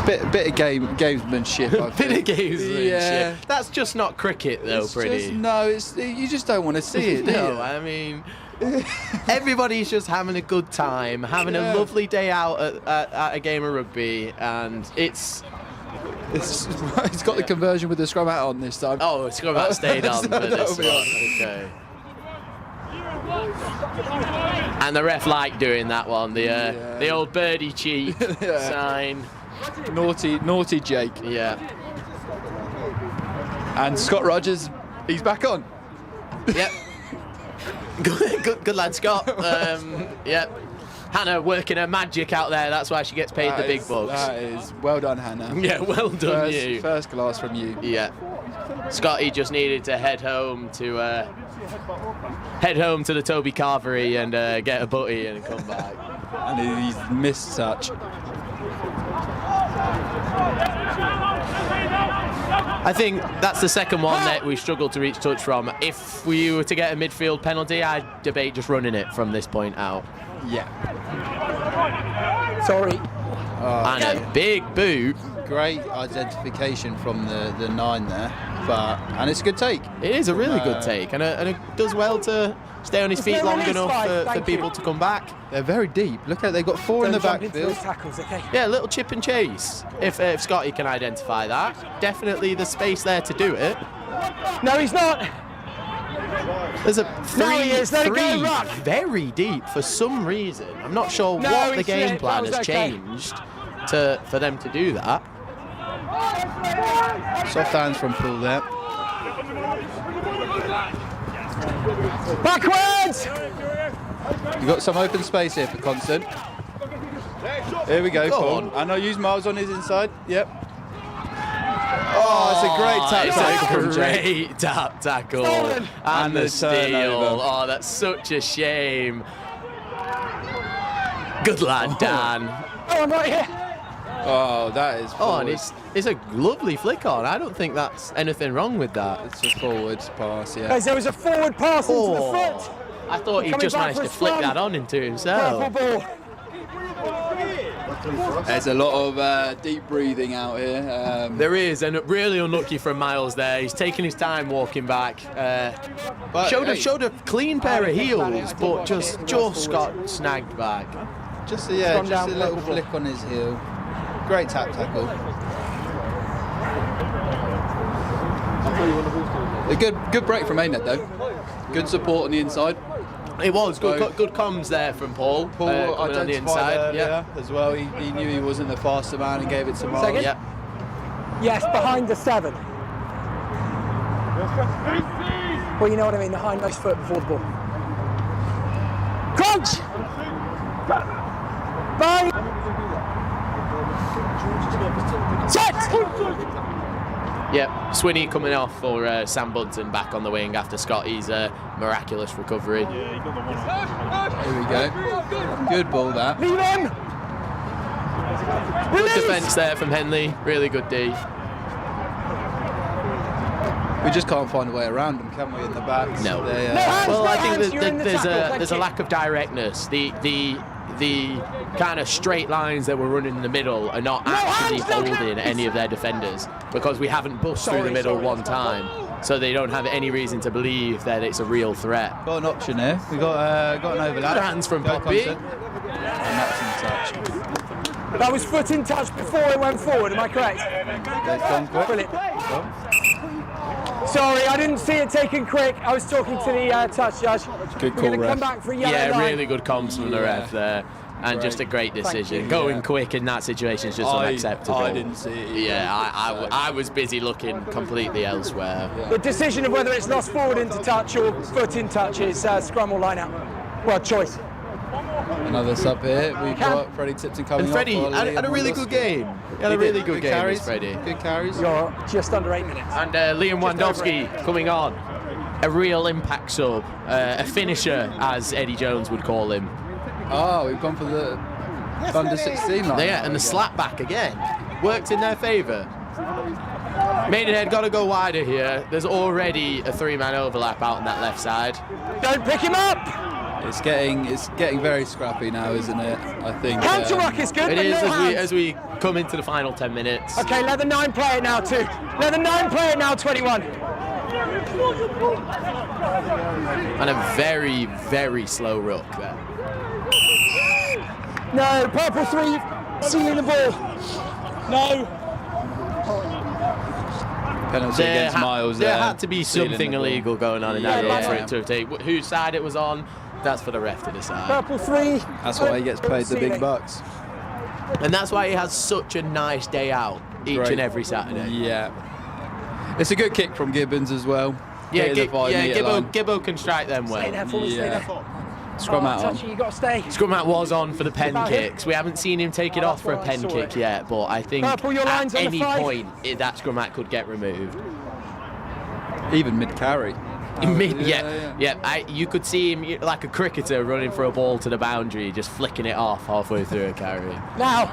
Bit of gamesmanship. I think. Bit of gamesmanship. Yeah. That's just not cricket, though, you just don't want to see it, do you? No, I mean, everybody's just having a good time, having a lovely day out at a game of rugby, and it's got the conversion with the scrum hat on this time. Oh, the scrum hat stayed on for this one. Okay. And the ref liked doing that one, the old birdie cheek sign. Naughty Jake. Yeah. And Scott Rogers, he's back on. Yep. good lad, Scott. Yep. Hannah working her magic out there. That's why she gets paid the big bucks. That is well done, Hannah. Yeah, well done, you. First class from you. Yeah. Scotty just needed to head home to the Toby Carvery and get a butty and come back. And he's missed touch. I think that's the second one that we struggled to reach touch from. If we were to get a midfield penalty, I'd debate just running it from this point out. Yeah. Sorry. And a big boot. Great identification from the 9 there, and it's a good take. It is a really good take, and it does well to stay on his feet long enough for people to come back. They're very deep. Look at they've got 4 in the backfield. Tackles, okay. Yeah, a little chip and chase. If Scotty can identify that, definitely the space there to do it. No, he's not. There's a three very deep for some reason. I'm not sure what the game plan has changed for them to do that. Soft hands from Paul there. Backwards! You've got some open space here for Constant. Here we go, Paul. And I'll use Miles on his inside. Yep. Oh, it's a great tackle. It's a great tap tackle. And the steal. Turnover. Oh, that's such a shame. Good lad, Dan. Oh, I'm right here. Oh, that is Oh, and forward. it's a lovely flick on. I don't think that's anything wrong with that. It's a forward pass, yeah. Guys, there was a forward pass into the foot. I thought he Coming just back managed for to a flick scrum. that on into himself. Purple ball. There's a lot of deep breathing out here. There is, and really unlucky from Miles there. He's taking his time walking back. But, Showed hey, a clean pair of heels, but just got snagged back. Just a Scrum just down, a little purple ball. flick on his heel. Great tap tackle. A good break from Maidenhead though. Good support on the inside. It was good comms there from Paul. Paul coming on the identified inside. earlier as well. He knew he wasn't the faster man and gave it to Miles. Second. Yeah. Yes, behind the 7. Well, you know what I mean, the hindmost foot before the ball. Crunch! Bye! Set! Yep, Swinney coming off for Sam Bunton back on the wing after Scotty's miraculous recovery. Yeah, he got the one. Here we go. Good ball that. Leave him! Good Release! defence there from Henley, really good D. We just can't find a way around them, can we, in the backs? No. They, No hands, Well, no I think hands, you're in the there's tackle, a thank lack of directness. The kind of straight lines that we're running in the middle are not actually hands, no holding hands. any of their defenders because we haven't bust through the middle one time, so they don't have any reason to believe that it's a real threat. Got an option here. We got an overlap. Good hands from Go Poppy. Compton. And that's in touch. That was foot in touch before it went forward, am I correct? They've gone quick. Brilliant. Sorry, I didn't see it taken quick. I was talking to the touch judge. Good We're call, going to ref. come back for a yellow Yeah, line. really good comms from the ref there, and just a great decision. you. Going quick in that situation is just unacceptable. I didn't see it. Yeah, I was busy looking completely elsewhere. The decision of whether it's lost forward into touch or foot in touch is scrum or line out. Well, choice. Another sub here. We've got Freddie Tipton coming And Freddie off. had a really good game. He had a really good game, carries. Freddie. Good carries. You're just under 8 minutes. And Liam Wandowski coming on. A real impact sub. A finisher, as Eddie Jones would call him. Oh, we've gone for the under 16 line. Yeah, and the slap back again. Worked in their favour. Maidenhead got to go wider here. There's already a 3-man overlap out on that left side. Don't pick him up! It's getting very scrappy now, isn't it? I think. Counter ruck is good, It but is no hands. as we come into the final 10 minutes. Okay, let the 9 play it now, too. Let the 9 play it now, 21. And a very, very slow ruck there. No, purple 3, sealing the ball. No. Penalty against Miles there. There had to be Sealing something the ball. illegal going on in that Yeah, game for yeah. it to have taken. Whose side it was on, that's for the ref to decide. Purple 3. That's why he gets paid the big bucks. And that's why he has such a nice day out each Great. and every Saturday. Yeah. It's a good kick from Gibbons as well. Yeah, Get to the 5 metre line. Gibbo can strike them Stay well. there for me, stay Yeah. there. Scrum out on. Touchy, you got to stay. Scrum out was on for the pen About him. kicks. We haven't seen him take it Oh, off for a that's why I pen saw kick it. yet, but I think Purple, your line's at on the any 5. point that scrum out could get removed. Even mid carry. You could see him like a cricketer running for a ball to the boundary, just flicking it off halfway through a carry. Now.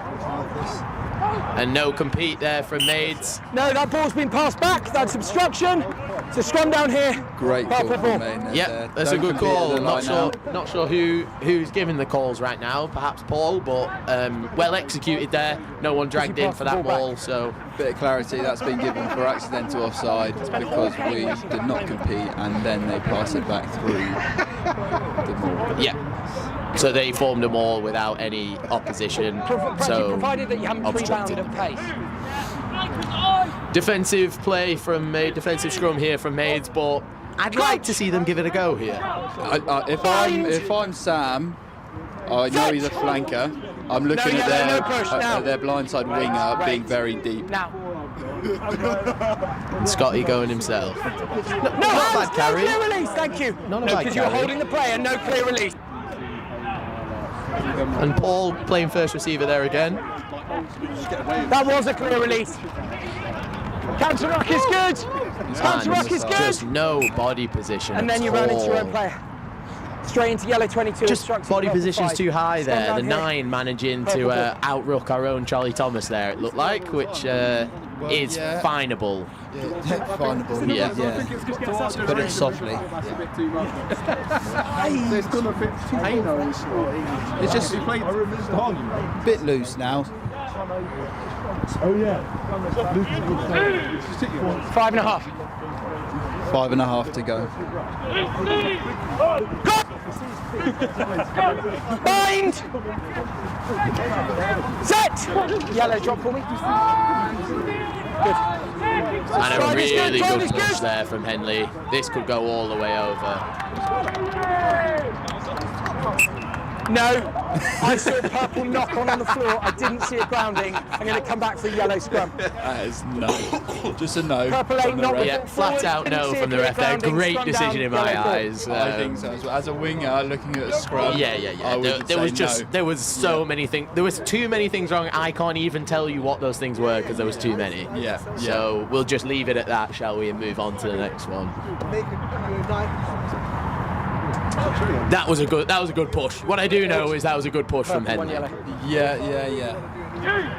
And no compete there from Maids. No, that ball's been passed back. That's obstruction. It's a scrum down here. Great call Purple from ball. Maidenhead Yep, there. that's Don't a good compete at call. the line now. Not sure who's giving the calls right now. Perhaps Paul, but well executed there. No one dragged in for that ball, so Bit of clarity that's been given for accidental offside because we did not compete and then they pass it back through the ball. yeah. So they formed a maul without any opposition. So provided that you haven't obstructed. rebounded at pace. Defensive play from defensive scrum here from Maids, but I'd like to see them give it a go here. If I'm Sam, I know he's a flanker. I'm looking No, at yeah, their no push, now. their blindside winger being very deep. Now. Scotty going himself. No Not hands, bad carry. no clear release, thank you. Not a no, bad because you were carry. holding the player, no clear release. And Paul playing first receiver there again. That was a clear release. Counter ruck is good. Counter ruck is Just good. no body position. And then at you ran into your all. own player. Straight into yellow 22. Just body position's too high there. The 9 managing to outruck our own Charlie Thomas there, it looked like, which is finable. Yeah, finable. Yeah. To put it softly. It's just a bit loose now. 5.5. 5.5 to go. Bind! Set! Yellow, drop for me. Good. And a really good push there from Henley. This could go all the way over. No, I saw purple knock on the floor. I didn't see it grounding. I'm going to come back for a yellow scrum. That is no. Just a no. Purple 8 knock. Yeah, flat out no from the ref there. Great decision in my eyes. I think so. As a winger, looking at a scrum. Yeah. There was so many things. There was too many things wrong. I can't even tell you what those things were because there was too many. Yeah. So we'll just leave it at that, shall we, and move on to the next one. That was a good push. What I do know is that was a good push from Henley. Yeah.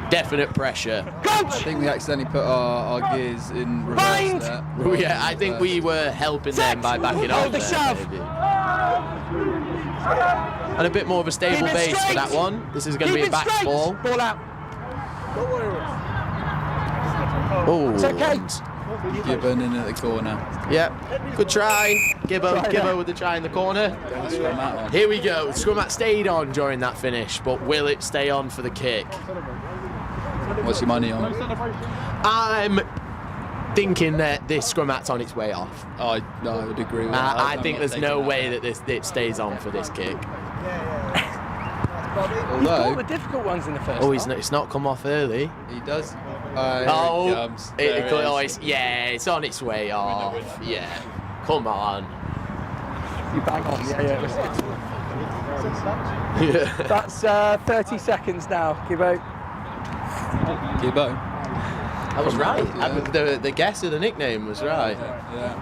Definite pressure. I think we accidentally put our gears in reverse there. Yeah, I think we were helping them by backing off there, maybe. And a bit more of a stable base for that one. This is going to be a back ball. Ball out. Oh, It's okay. Gibbon in at the corner. Yeah, good try. Gibbo with the try in the corner. Here we go. Scrum-At stayed on during that finish, but will it stay on for the kick? What's your money on? I'm thinking that this Scrum-At's on its way off. I would agree with that. I think there's no way that it stays on for this kick. All the difficult ones in the first. Oh, it's not come off early. He does. It's on its way off. Yeah, come on. You bang on. Yeah. That's 30 seconds now, Gibbo. I was right. The guess of the nickname was right. Yeah.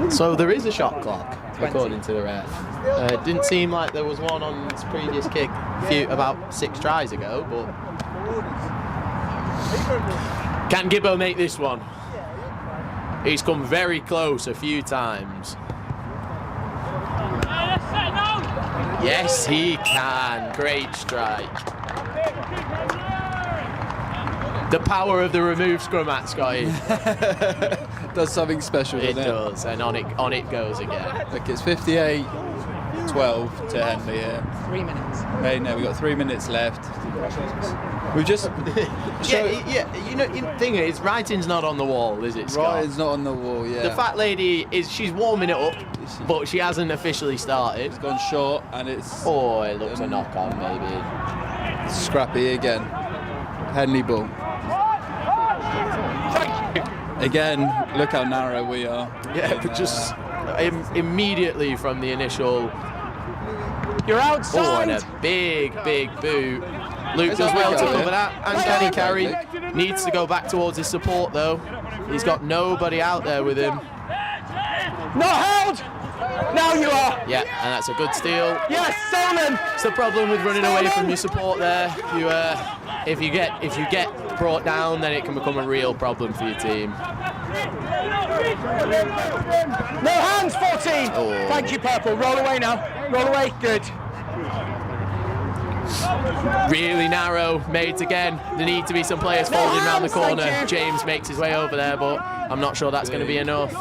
So there is a shot clock, according to the ref. It didn't seem like there was one on his previous kick about 6 tries ago, but can Gibbo make this one? He's come very close a few times. Yes, he can. Great strike. The power of the removed Scrum-At, Scotty. Does something special, doesn't it? It does, and on it goes again. Look, it's 58-12 to Henley here. 3 minutes. Hey, no, we've got 3 minutes left. We've just... The thing is, writing's not on the wall, is it, Scott? Writing's not on the wall, yeah. The fat lady, she's warming it up, but she hasn't officially started. It's gone short, and it's... Oh, it looks a knock-on, maybe. Scrappy again. Henley ball. Again, look how narrow we are. Yeah, but just immediately from the initial... You're outside! Oh, and a big boot. Luke does well to cover that. And Danny Carey needs to go back towards his support, though. He's got nobody out there with him. Not held! Now you are! Yeah, and that's a good steal. Yes, Solomon! It's the problem with running away from your support there. If you get brought down, then it can become a real problem for your team. No hands, 14! Oh. Thank you, Purple. Roll away now. Roll away. Good. Really narrow, Maids again. There need to be some players folding around the corner. James makes his way over there, but I'm not sure that's going to be enough.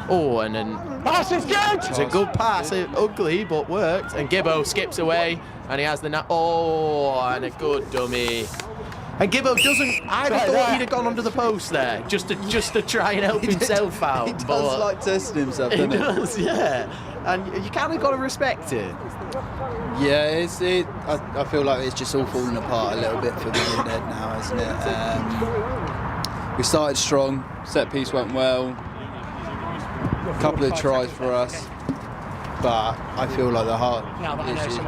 Oh, and then... Pass is good! It's a good pass. Ugly, but worked. And Gibbo skips away, and he has the... and a good dummy. And Gibbo doesn't... I'd have thought he'd have gone under the post there, just to try and help himself out. He does like testing himself, doesn't he? He does, yeah. And you kind of got to respect it. Yeah, I feel like it's just all falling apart a little bit for Maidenhead now, isn't it? We started strong, set piece went well, a couple of tries for us, but I feel like the heart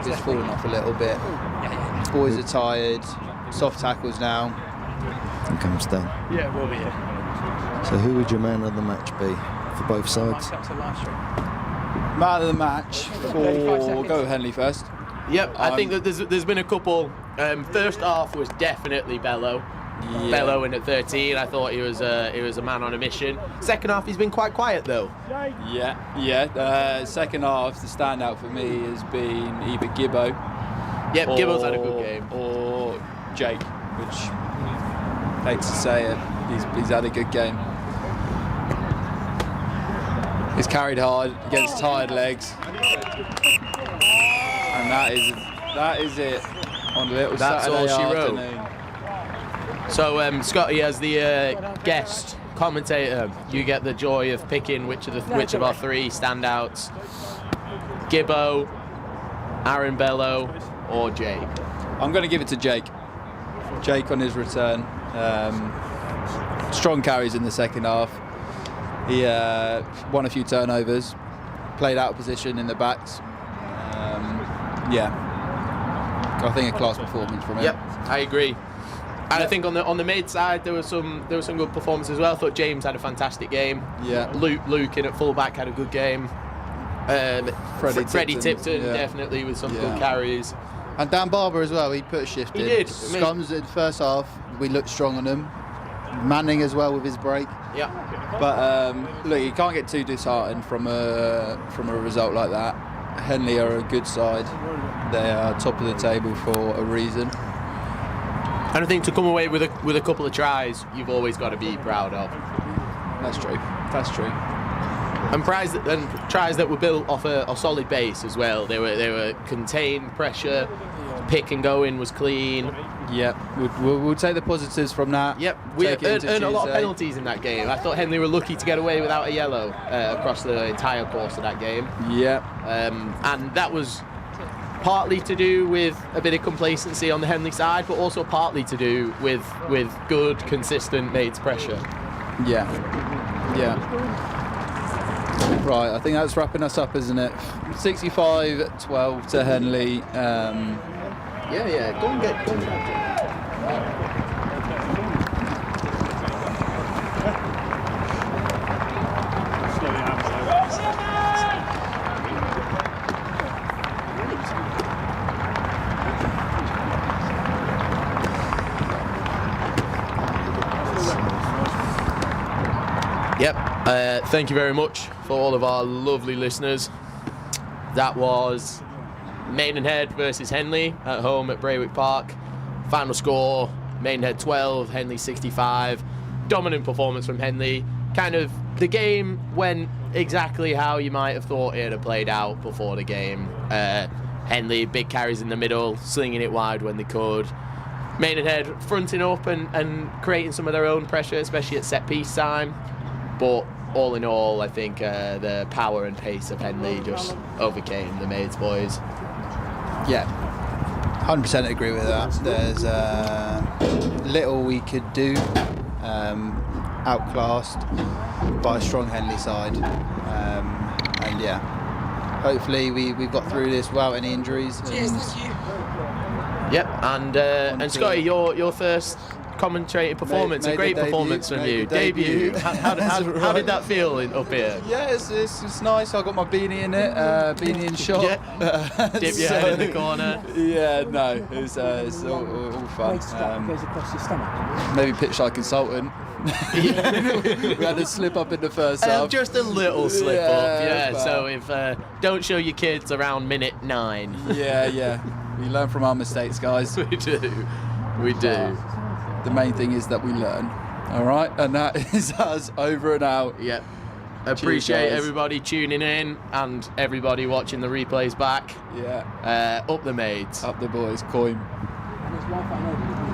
is falling off a little bit. Boys are tired, soft tackles now. I think I'm done. Yeah, we'll be here. So who would your man of the match be for both sides? That's a live stream. Man of the match for go with Henley first. Yep, I think that there's been a couple. First half was definitely Bello. Yeah. Bello in at 13. I thought he was a man on a mission. Second half, he's been quite quiet though. Yeah. Second half, the standout for me has been either Gibbo. Yep, Gibbo's had a good game. Or Jake, which, hate to say it, he's had a good game. He's carried hard against tired legs. And that is it on a little That's Saturday all she wrote. afternoon. So Scotty, as the guest commentator, you get the joy of picking which of our three standouts: Gibbo, Aaron Bello, or Jake. I'm going to give it to Jake. Jake on his return. Strong carries in the second half. He won a few turnovers, played out of position in the backs. I think a class performance from him. Yep, I agree. And I think on the mid side there was some good performances as well. I thought James had a fantastic game. Yeah. Luke in at fullback had a good game. Freddie Tipton definitely with some good carries. And Dan Barber as well. He put a shift in. He did. Scums in the first half. We looked strong on him. Manning as well with his break. Yeah. But look, you can't get too disheartened from a result like that. Henley are a good side. They are top of the table for a reason. And I think to come away with a couple of tries, you've always got to be proud of. That's true. And tries that were built off a solid base as well. They were contained pressure. Pick and go in was clean. Yep, we'll take the positives from that. Yep, we earned a lot of penalties in that game. I thought Henley were lucky to get away without a yellow across the entire course of that game. Yep. And that was partly to do with a bit of complacency on the Henley side, but also partly to do with good, consistent Maids pressure. Yeah. Right, I think that's wrapping us up, isn't it? 65-12 to Henley. Go and get Yep, thank you very much for all of our lovely listeners. That was Maidenhead versus Henley at home at Braywick Park. Final score, Maidenhead 12, Henley 65. Dominant performance from Henley. Kind of, the game went exactly how you might have thought it had played out before the game. Henley, big carries in the middle, slinging it wide when they could. Maidenhead fronting up and creating some of their own pressure, especially at set piece time. But all in all, I think the power and pace of Henley just overcame the Maids boys. Yeah, 100% agree with that. There's little we could do, outclassed by a strong Henley side. And yeah, hopefully we've got through this without any injuries. Cheers, thank you. Yep, and Scotty, your first commentating performance, a great performance from you. Debut. How did that feel up here? Yeah, it's nice. I got my beanie in it, beanie in shot. Yeah. Dip your head in the corner. Yeah, no, it's all fun. Goes across your stomach. Maybe pitch like consultant. We had a slip up in the first half. Just a little slip up, yeah. But So if don't show your kids around minute 9. Yeah. We learn from our mistakes, guys. We do. The main thing is that we learn. All right, and that is us over and out. Yep. Appreciate guys. everybody tuning in and everybody watching the replays back. Yeah. Up the Maids. Up the boys, coin. And his wife, I know.